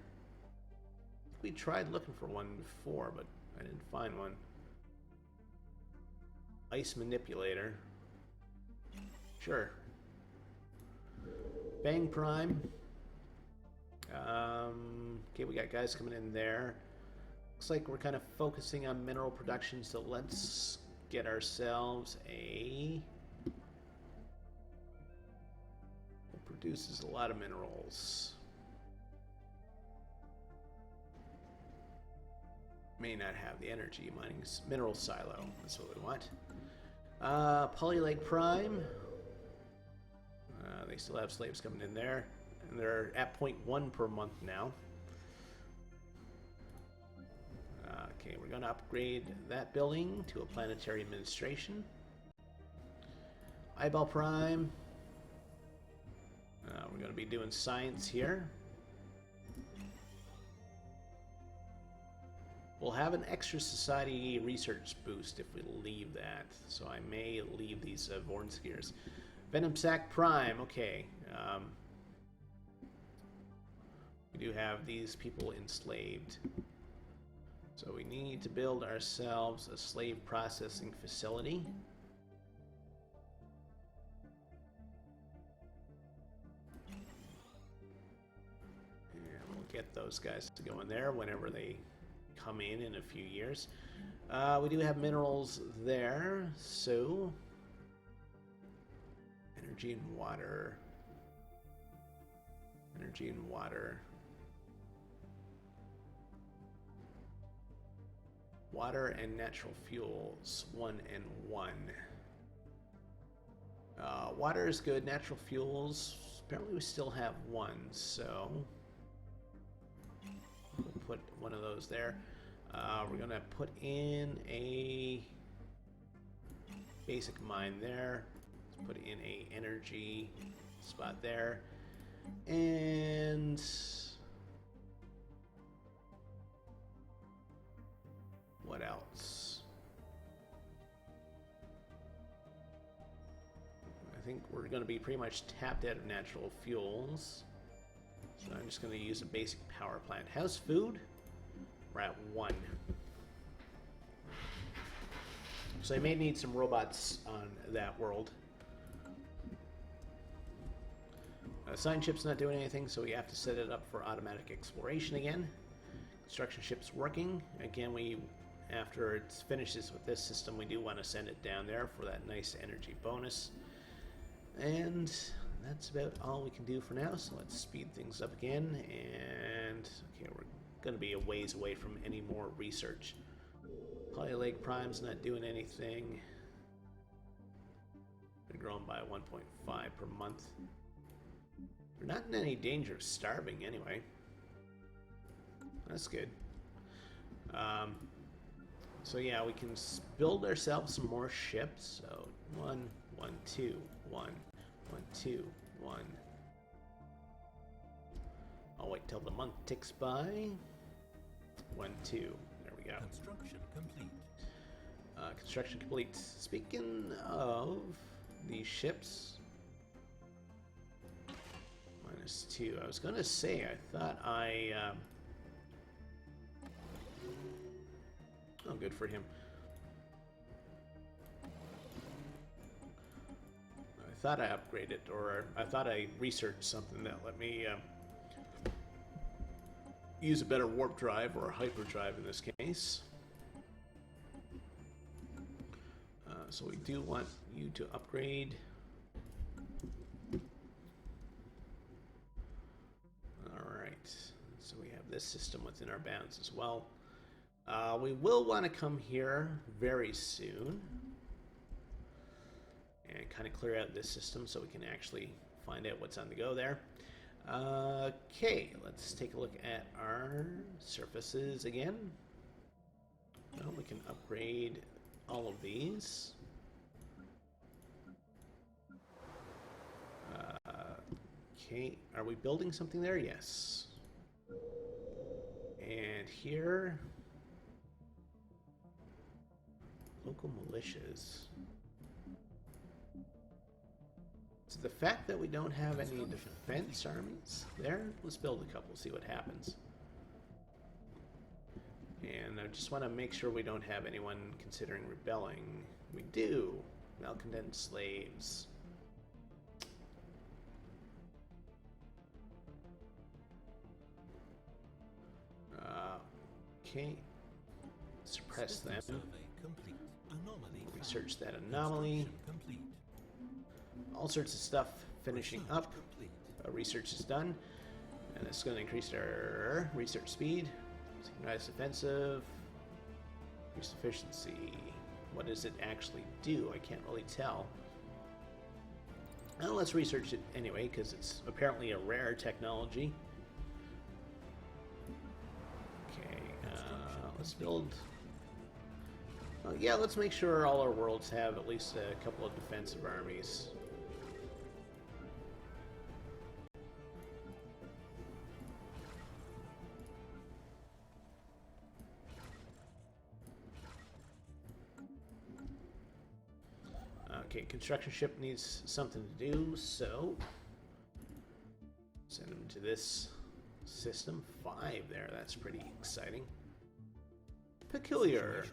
We tried looking for one before, but I didn't find one. Ice manipulator. Sure. Bang Prime. Okay, we got guys coming in there. Looks like we're kind of focusing on mineral production, so let's get ourselves a... It produces a lot of minerals. May not have the energy. Mining mineral silo. That's what we want. Polyleg Prime. They still have slaves coming in there. And they're at 0.1 per month now. Okay, we're going to upgrade that building to a planetary administration. Eyeball Prime. We're going to be doing science here. We'll have an extra society research boost if we leave that. So I may leave these Vornskiers. Venom Sac Prime. Okay. We do have these people enslaved. So we need to build ourselves a slave processing facility. And we'll get those guys to go in there whenever they come in a few years. We do have minerals there, so energy and water. Energy and water. Water and natural fuels, 1 and 1. Water is good. Natural fuels, apparently we still have 1, so we'll put one of those there. We're going to put in a basic mine there. Let's put in a energy spot there. And what else? I think we're going to be pretty much tapped out of natural fuels. So I'm just going to use a basic power plant. How's food? We're at 1. So I may need some robots on that world. Sign ship's not doing anything, so we have to set it up for automatic exploration again. Construction ship's working. Again, after it finishes with this system, we do want to send it down there for that nice energy bonus. And that's about all we can do for now, so let's speed things up again. And okay, we're going to be a ways away from any more research. Polyleg Prime's not doing anything. They're growing by 1.5 per month. We're not in any danger of starving anyway. That's good. So yeah, we can build ourselves some more ships. So 1, 1, 2, 1, 1, 2, 1. I'll wait till the month ticks by. 1, 2. There we go. Construction complete. Construction complete. Speaking of these ships, -2. I was gonna say I thought oh, good for him. I thought I upgraded, or I thought I researched something that let me use a better warp drive or a hyperdrive in this case. So we do want you to upgrade. Alright, so we have this system within our bounds as well. We will want to come here very soon and kind of clear out this system so we can actually find out what's on the go there. Okay, let's take a look at our surfaces again. Well, we can upgrade all of these. Okay, are we building something there? Yes. And here, local militias. So the fact that we don't have any defense armies there, let's build a couple, see what happens. And I just want to make sure we don't have anyone considering rebelling. We do. Malcontent slaves. Okay. Suppress them. Research that anomaly. All sorts of stuff finishing up. Research is done. And it's going to increase our research speed. Synchronized offensive. Increased efficiency. What does it actually do? I can't really tell. Well, let's research it anyway, because it's apparently a rare technology. Okay, let's build... yeah, let's make sure all our worlds have at least a couple of defensive armies. Okay, construction ship needs something to do, so send them to this system. 5 there, that's pretty exciting. Peculiar.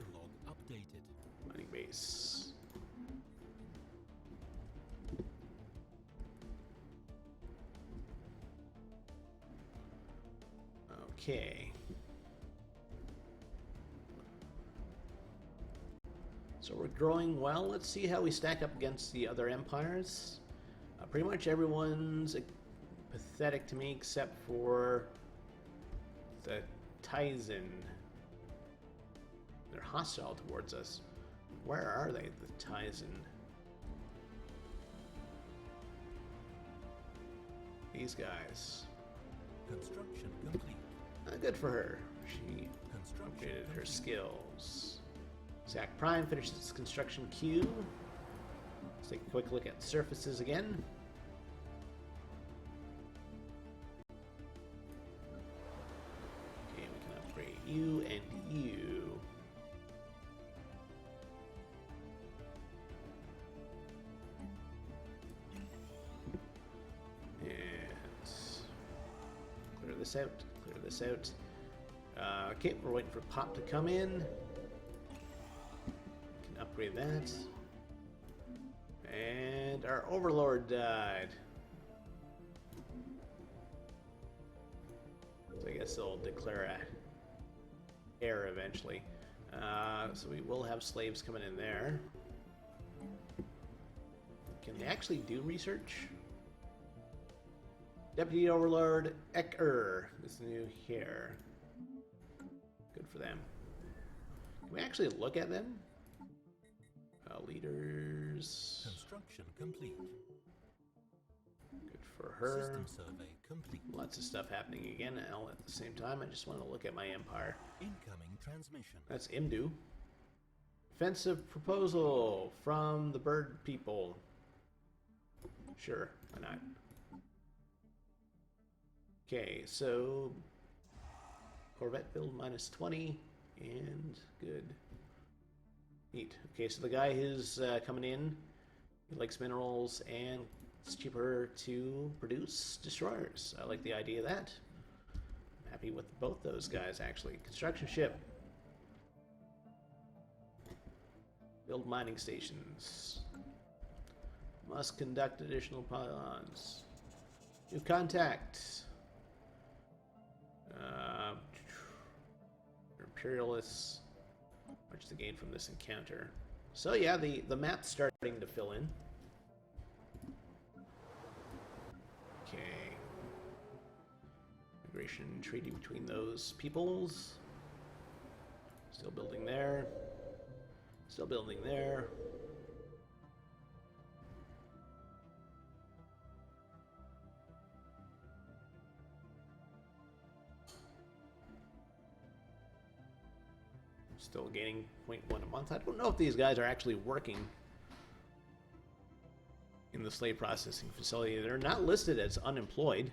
Mining base. Okay. So we're growing well. Let's see how we stack up against the other empires. Pretty much everyone's pathetic to me except for the Tizen. They're hostile towards us. Where are they, the Tizen? These guys. Construction complete. Good for her. She upgraded her skills. Zach Prime finishes its construction queue. Let's take a quick look at surfaces again. Okay, we can upgrade you and you. this out, clear this out. Okay, we're waiting for pop to come in. Can upgrade that. And our overlord died. So I guess they'll declare a heir eventually. So we will have slaves coming in there. Can they actually do research? Deputy Overlord Ecker is new here. Good for them. Can we actually look at them? Leaders. Construction complete. Good for her. System survey complete. Lots of stuff happening again all at the same time. I just want to look at my empire. Incoming transmission. That's Imdu. Offensive proposal from the bird people. Sure, why not? Okay, so Corvette build -20 and good. Neat. Okay, so the guy who's coming in, he likes minerals and it's cheaper to produce destroyers. I like the idea of that. I'm happy with both those guys actually. Construction ship. Build mining stations. Must conduct additional pylons. New contact. Imperialists. Much to gain from this encounter. So yeah, the map's starting to fill in. Okay. Migration treaty between those peoples. Still building there. Still building there. Still gaining 0.1 a month. I don't know if these guys are actually working in the slave processing facility. They're not listed as unemployed.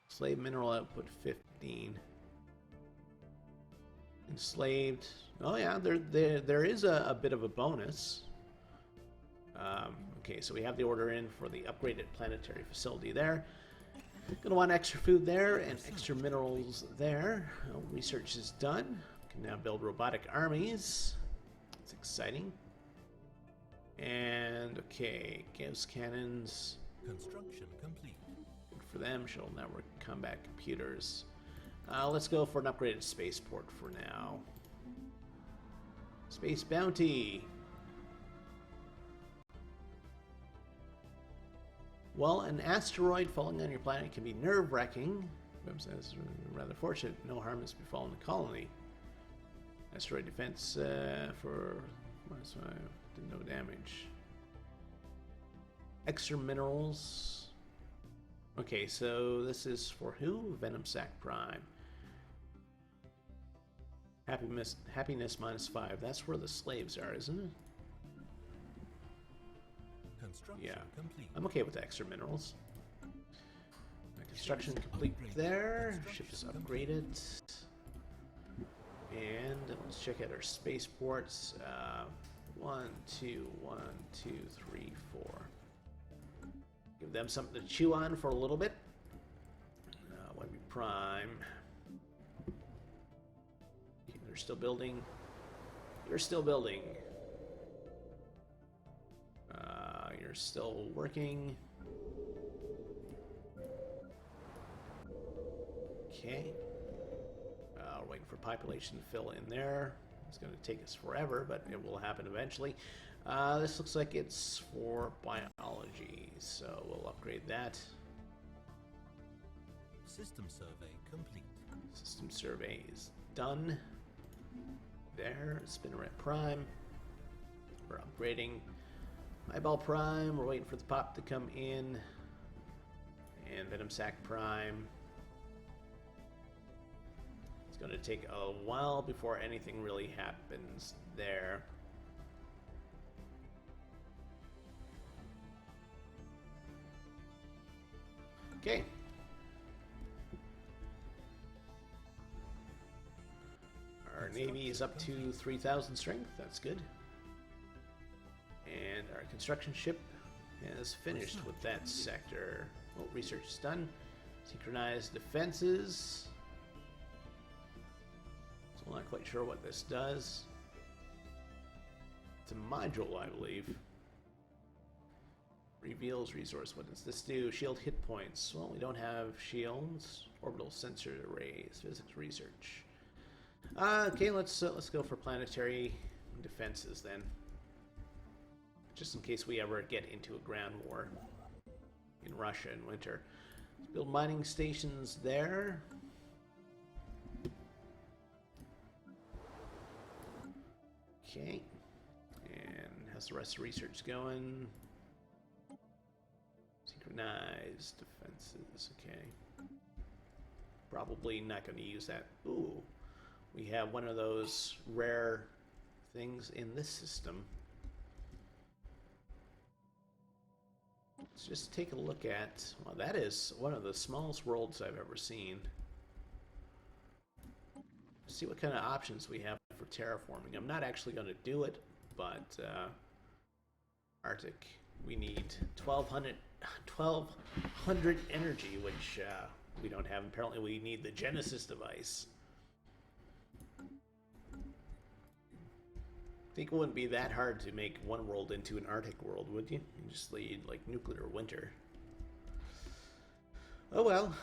Slave mineral output 15. Enslaved. Oh yeah, there is a bit of a bonus. Okay, so we have the order in for the upgraded planetary facility there. Gonna want extra food there and extra minerals there. Research is done. Can now build robotic armies. It's exciting. And okay, Gauss cannons. Construction complete. Good for them. Shuttle network combat computers. Let's go for an upgraded spaceport for now. Space bounty. Well, an asteroid falling on your planet can be nerve-wracking. Webb says, rather fortunate. No harm has befallen the colony. Asteroid defense for -5 did no damage. Extra minerals. Okay, so this is for who? Venom Sac Prime. Happiness -5. That's where the slaves are, isn't it? Construction Yeah. complete. I'm okay with extra minerals. Construction complete there. Ship is upgraded. And let's check out our spaceports. 1, 2, 1, 2, 3, 4. Give them something to chew on for a little bit. Webby Prime. Okay, they're still building. You're still building. You're still working. Okay. Waiting for population to fill in there. It's going to take us forever, but it will happen eventually. This looks like it's for biology, so we'll upgrade that. System survey complete. System survey is done. There, Spinneret Prime. We're upgrading Eyeball Prime. We're waiting for the pop to come in. And Venom Sac Prime. It's going to take a while before anything really happens there. Okay. Our Navy is up to 3,000 strength. That's good. And our construction ship has finished with that sector. Well, research is done. Synchronized defenses. So I'm not quite sure what this does. It's a module, I believe. Reveals resource. What does this do? Shield hit points. Well, we don't have shields. Orbital sensor arrays. Physics research. Okay, let's go for planetary defenses then. Just in case we ever get into a ground war in Russia in winter. Let's build mining stations there. Okay. And how's the rest of research going? Synchronized defenses, okay. Probably not going to use that. Ooh, we have one of those rare things in this system. Let's just take a look at, well, that is one of the smallest worlds I've ever seen. See what kind of options we have for terraforming. I'm not actually going to do it, but Arctic, we need 1200 energy, which we don't have. Apparently we need the Genesis device. I think it wouldn't be that hard to make one world into an Arctic world, would you? You just need, like, nuclear winter. Oh well.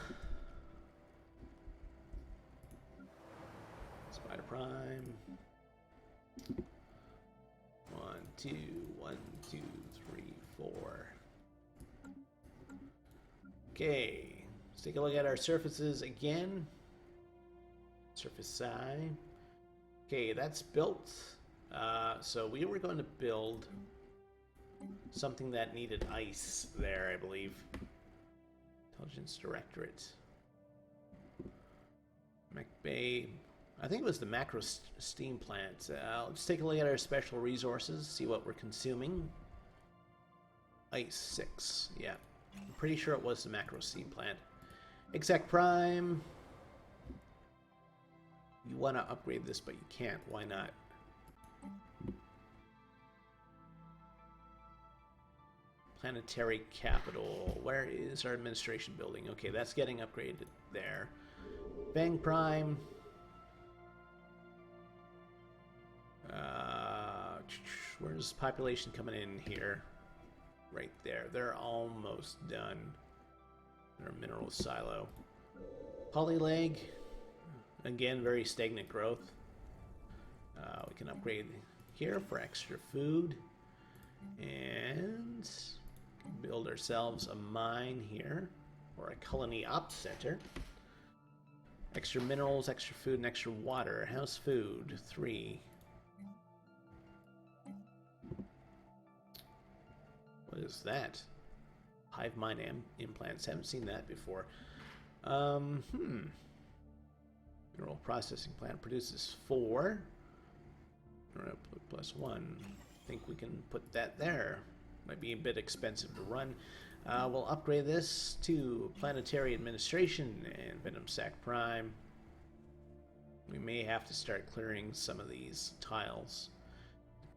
Spider Prime. 1, 2, 1, 2, 3, 4. Okay. Let's take a look at our surfaces again. Surface side. Okay, that's built. So we were going to build something that needed ice there, I believe. Intelligence Directorate. McBay. I think it was the macro steam plant. Let's take a look at our special resources, see what we're consuming. Ice 6, yeah. I'm pretty sure it was the macro steam plant. Exec Prime. You want to upgrade this, but you can't. Why not? Planetary Capital. Where is our administration building? Okay, that's getting upgraded there. Bang Prime. Where's population coming in here? Right there. They're almost done. Their mineral silo. Polyleg. Again, very stagnant growth. We can upgrade here for extra food. And build ourselves a mine here. Or a colony ops center. Extra minerals, extra food, and extra water. How's food? 3. What is that? Hive mind implants. Haven't seen that before. Mineral processing plant produces 4. Plus 1. I think we can put that there. Might be a bit expensive to run. We'll upgrade this to Planetary Administration and Venom Sac Prime. We may have to start clearing some of these tiles,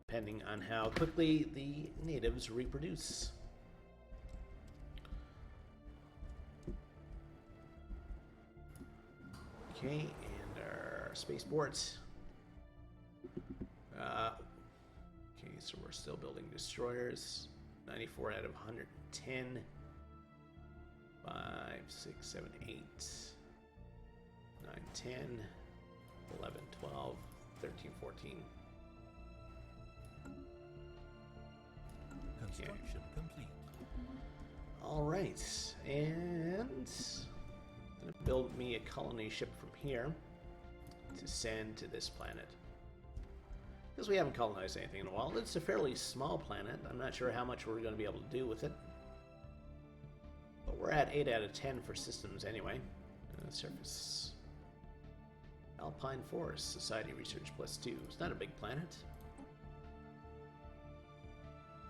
depending on how quickly the natives reproduce. Okay, and our spaceports. Okay, so we're still building destroyers. 94 out of 110. 5, 6, 7, 8. 9, 10. 11, 12. 13, 14. Construction complete. All right, and I'm gonna build me a colony ship from here to send to this planet. Because we haven't colonized anything in a while. It's a fairly small planet. I'm not sure how much we're going to be able to do with it. But we're at 8 out of 10 for systems anyway. Surface. Alpine Forest, Society Research +2. It's not a big planet.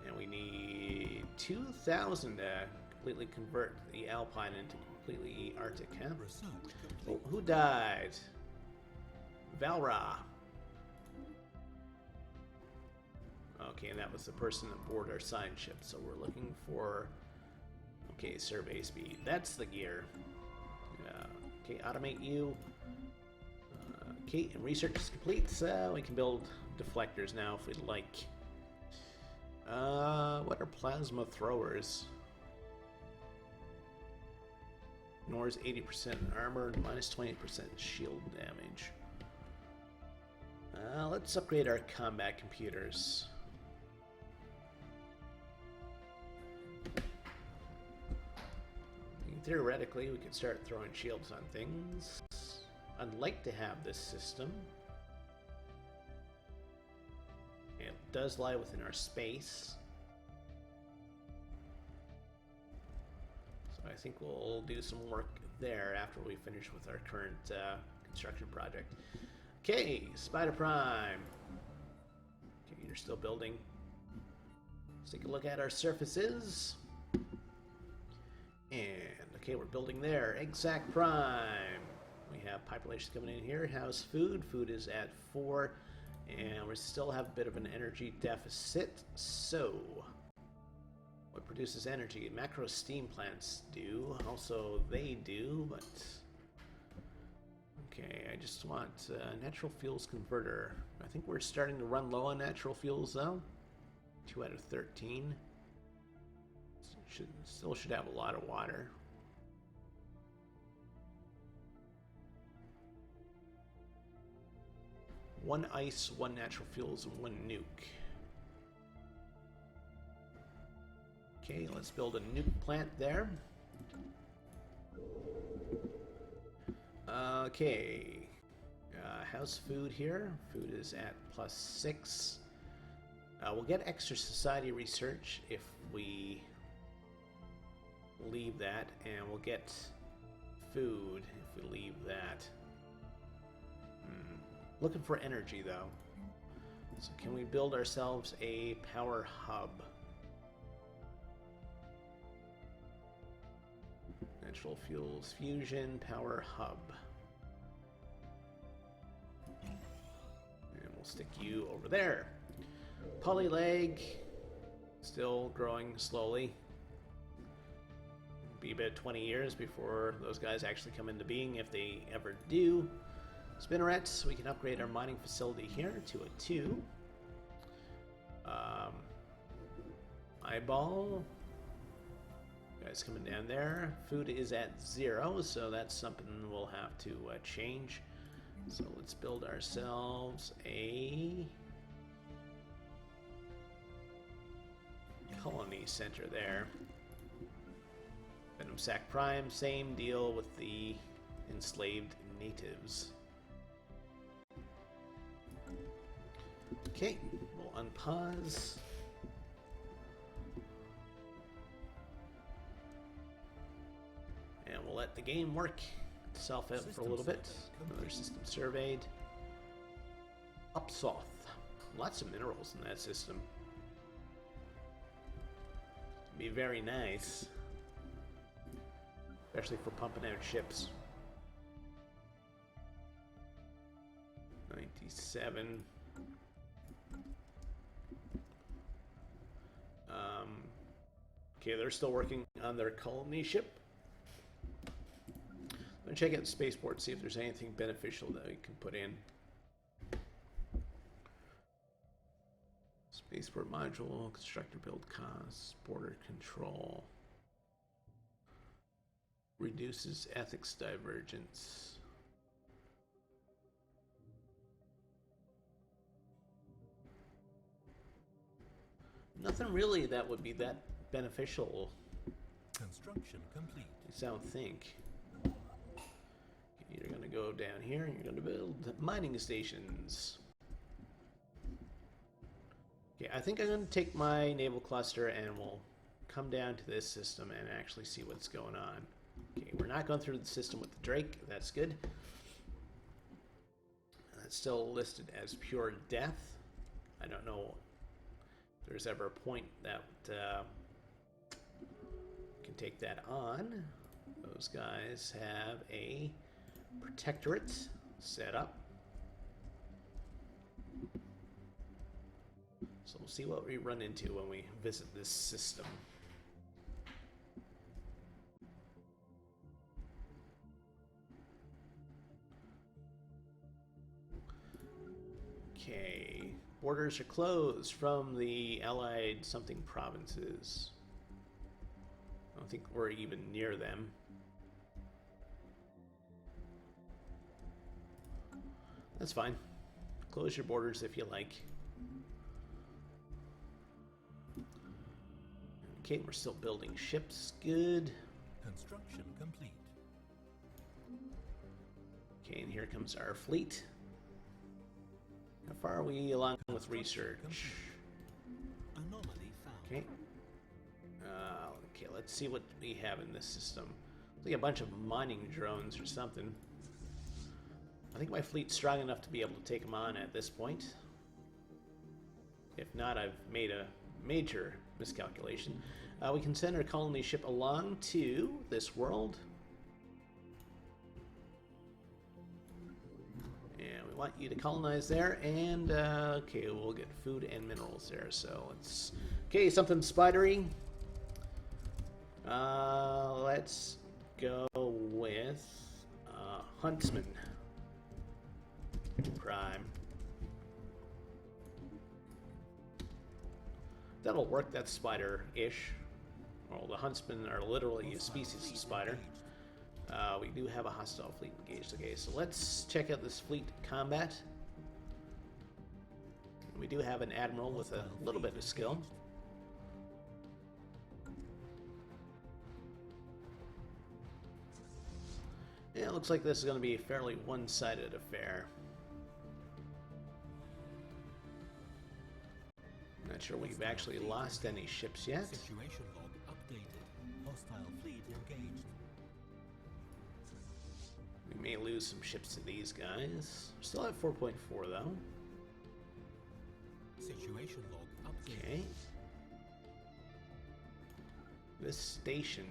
And we need 2,000 to completely convert the Alpine into completely Arctic, huh? Research complete. Oh, who died? Valra. Okay, and that was the person aboard our sign ship, so we're looking for... Okay, survey speed. That's the gear. Okay, automate you. Okay, and research is complete, so we can build deflectors now if we'd like. What are plasma throwers? Ignores 80% armor, minus 20% shield damage. Let's upgrade our combat computers. Theoretically, we could start throwing shields on things. I'd like to have this system. It does lie within our space. So I think we'll do some work there after we finish with our current construction project. Okay, Spider Prime. Okay, you're still building. Let's take a look at our surfaces. And, okay, we're building there. Exact Prime. We have population coming in here. How's food? Food is at 4. And we still have a bit of an energy deficit. So, what produces energy? Macro steam plants do. Also, they do, but... Okay, I just want natural fuels converter. I think we're starting to run low on natural fuels, though. 2 out of 13. Still should have a lot of water. One ice, 1 natural fuels, and 1 nuke. Okay, let's build a nuke plant there. Okay. How's food here? Food is at +6. We'll get extra society research if we leave that, and we'll get food if we leave that. Looking for energy, though. So can we build ourselves a power hub? Natural fuels fusion power hub. And we'll stick you over there. Polyleg, still growing slowly. Be about 20 years before those guys actually come into being, if they ever do. Spinnerets, we can upgrade our mining facility here to a 2. Eyeball, guys coming down there. Food is at 0, so that's something we'll have to change. So let's build ourselves a colony center there. Venom Sac Prime, same deal with the enslaved natives. Okay, we'll unpause. And we'll let the game work itself out for a little bit. Another system surveyed. Upsoth. Lots of minerals in that system. Be very nice. Especially for pumping out ships. 97. Okay, they're still working on their colony ship. I'm going to check out the spaceport, see if there's anything beneficial that we can put in. Spaceport module, constructor build costs, border control. Reduces ethics divergence. Nothing really that would be that beneficial. Construction complete. I don't think. You're going to go down here and you're going to build mining stations. Okay, I think I'm going to take my naval cluster and we'll come down to this system and actually see what's going on. Okay, we're not going through the system with the Drake. That's good. That's still listed as pure death. I don't know if there's ever a point that can take that on. Those guys have a protectorate set up. So we'll see what we run into when we visit this system. Borders are closed from the Allied something provinces. I don't think we're even near them. That's fine. Close your borders if you like. Okay, we're still building ships. Good. Construction complete. Okay, and here comes our fleet. How far are we along with research? Anomaly found. Okay. Okay, let's see what we have in this system. Like a bunch of mining drones or something. I think my fleet's strong enough to be able to take them on at this point. If not, I've made a major miscalculation. We can send our colony ship along to this world. And we want you to colonize there, and okay, we'll get food and minerals there. So let's, okay, something spidery. Let's go with Huntsman Prime. That'll work. That's spider-ish. Well, the Huntsmen are literally a species of spider. We do have a hostile fleet engaged. Okay, so let's check out this fleet combat. We do have an admiral with a little bit of skill. Yeah, it looks like this is going to be a fairly one-sided affair. Not sure we've actually lost any ships yet. Situation log updated. Hostile fleet engaged. We may lose some ships to these guys. Still at 4.4 though. Situation log updated. Okay. This station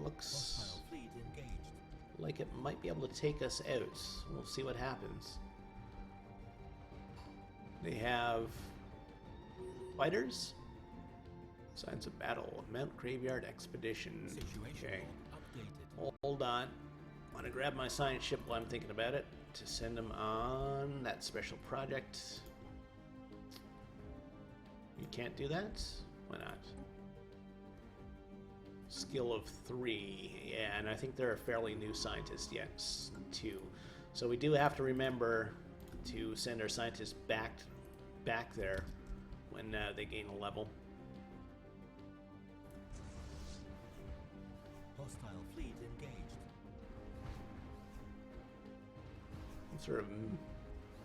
looks Hostile fleet engaged. like it might be able to take us out. We'll see what happens. They have fighters. Signs of battle. Mount Graveyard Expedition. Situation Okay. log updated. Hold on. Want to grab my science ship while I'm thinking about it to send them on that special project. You can't do that? Why not? Skill of 3. Yeah, and I think they're a fairly new scientist yet, too. So we do have to remember to send our scientists back there when they gain a level. Hostile fleet engaged. Some sort of,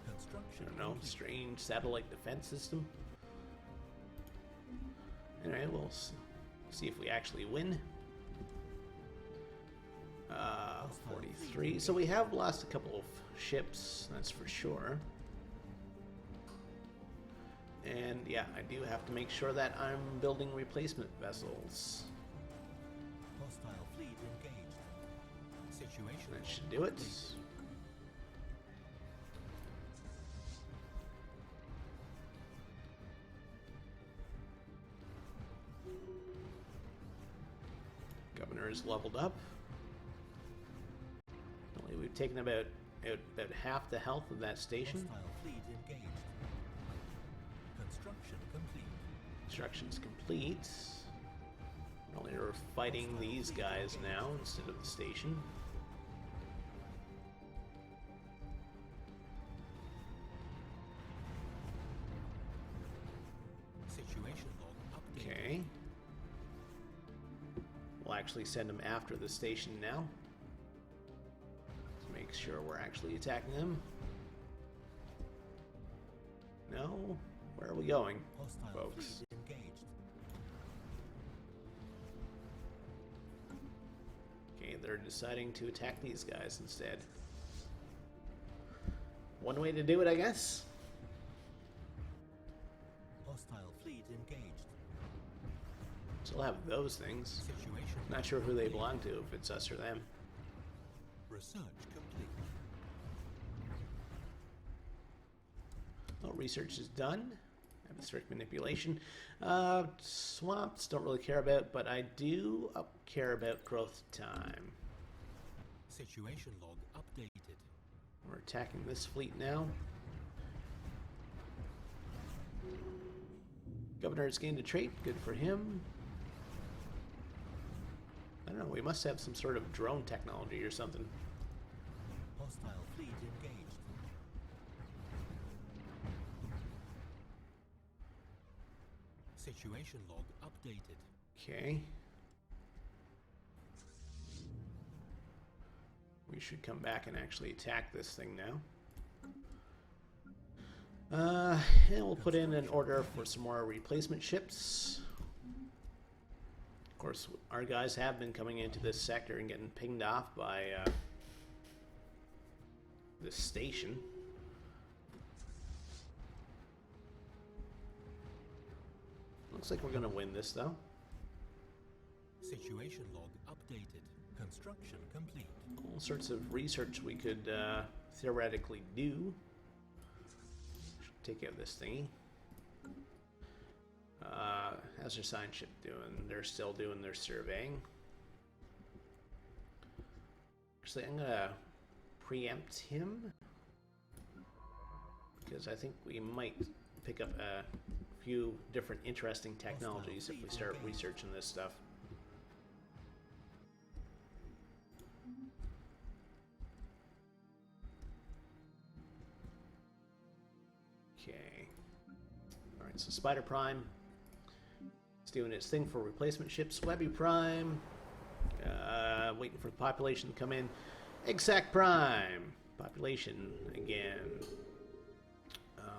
Construction I don't know, complete. strange satellite defense system. Anyway, we'll see if we actually win. 43. So we have lost a couple of ships, that's for sure. And yeah, I do have to make sure that I'm building replacement vessels. Hostile fleet engaged. Situation That log should do it. updated. Governor is leveled up. Only we've taken about half the health of that station. Hostile fleet engaged. Construction complete. Construction's complete. Only we're fighting these guys now instead of the station. Situation log updated. Okay. We'll actually send them after the station now. To make sure we're actually attacking them. No? Where are we going, Hostile folks? fleet engaged. Okay, they're deciding to attack these guys instead. One way to do it, I guess. Hostile fleet engaged. Still have those things. Situation Not sure who they belong to, if it's us or them. research complete. Well, research is done. Atmospheric manipulation. Swamps don't really care about, but I do care about growth time. Situation log updated. We're attacking this fleet now. Governor's gained a trait. Good for him. I don't know. We must have some sort of drone technology or something. Hostile fleet engaged. Situation log updated. Okay. We should come back and actually attack this thing now. And we'll put in an order for some more replacement ships. Of course, our guys have been coming into this sector and getting pinged off by this station. Looks like we're going to win this, though. Situation log updated. Construction complete. All sorts of research we could theoretically do. Should take out this thingy. How's their science ship doing? They're still doing their surveying. Actually, I'm gonna preempt him because I think we might pick up a few different interesting technologies if we start researching this stuff. Okay. Alright, so Spider Prime is doing its thing for replacement ships. Webby Prime, waiting for the population to come in. Exact Prime, population again.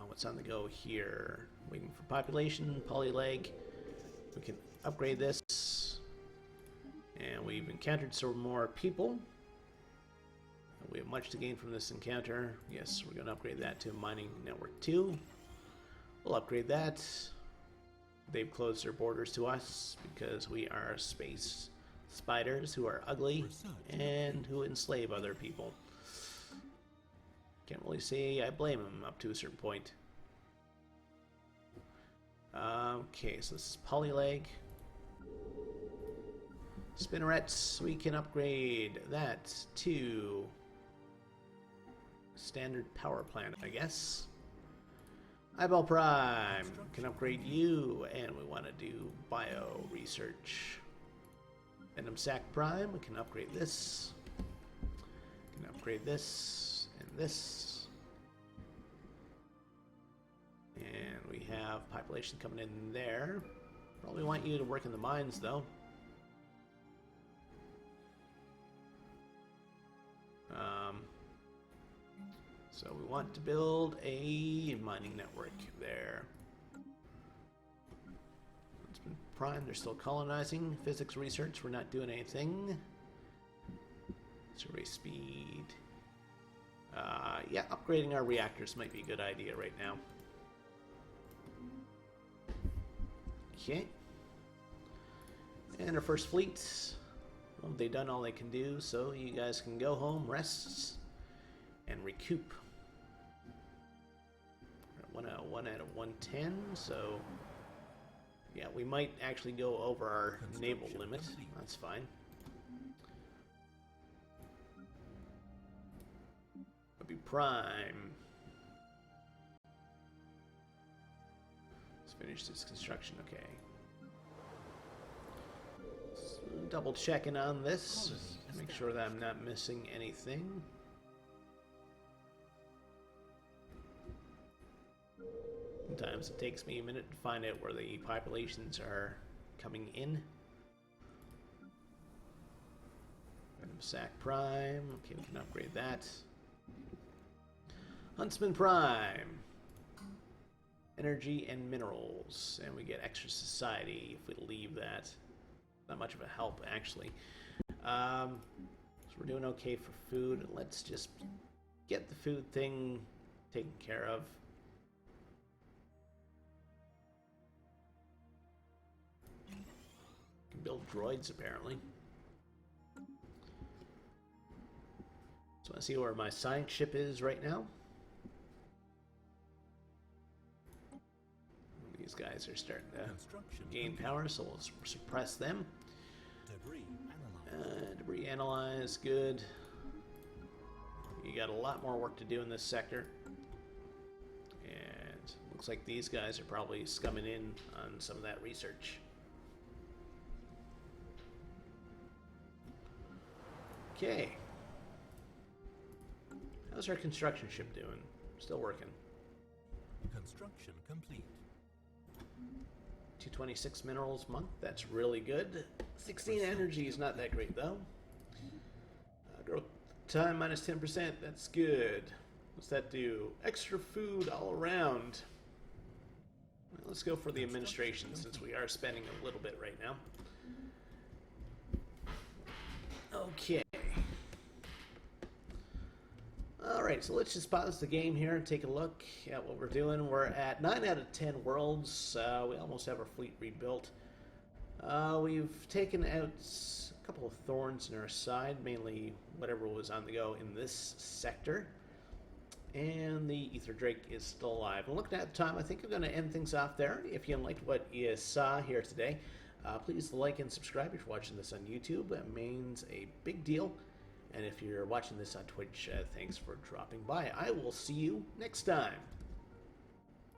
What's on the go here? Waiting for population. Polyleg, we can upgrade this. And we've encountered some more people. We have much to gain from this encounter. Yes, we're going to upgrade that to Mining Network 2. We'll upgrade that. They've closed their borders to us because we are space spiders who are ugly and who enslave other people. Can't really say I blame them up to a certain point. Okay, so this is Polyleg. Spinnerets, we can upgrade that to standard power plant, I guess. Eyeball Prime can upgrade you, and we want to do bio research. Venom Sac Prime, we can upgrade this. We can upgrade this and this. And we have population coming in there. Probably want you to work in the mines, though. So we want to build a mining network there. It's been primed, they're still colonizing. Physics research, we're not doing anything. Survey speed. Yeah, upgrading our reactors might be a good idea right now. Okay. And our first fleet. Well, they've done all they can do, so you guys can go home, rest, and recoup. 1 out of 110, so yeah, we might actually go over our naval limit. That's fine. That'll be Prime. Let's finish this construction, okay. Double checking on this, make sure that I'm not missing anything. Sometimes it takes me a minute to find out where the populations are coming in. Venom Sac Prime, okay, we can upgrade that. Huntsman Prime, energy and minerals, and we get extra society if we leave that. Not much of a help, actually. So we're doing okay for food. Let's just get the food thing taken care of. Can build droids, apparently. So I see where my science ship is right now. These guys are starting to gain power, so we'll suppress them. Debris analyze, good. You got a lot more work to do in this sector. And Looks like these guys are probably scumming in on some of that research. Okay. How's our construction ship doing? Still working. Construction complete. 226 minerals a month. That's really good. 16 energy is not that great, though. Growth time minus 10%. That's good. What's that do? Extra food all around. Well, let's go for the administration since we are spending a little bit right now. Okay. Alright, so let's just pause the game here and take a look at what we're doing. We're at 9 out of 10 worlds. We almost have our fleet rebuilt. We've taken out a couple of thorns in our side, mainly whatever was on the go in this sector. And the Ether Drake is still alive. And looking at the time, I think I'm going to end things off there. If you liked what you saw here today, please like and subscribe if you're watching this on YouTube. That means a big deal. And if you're watching this on Twitch, thanks for dropping by. I will see you next time.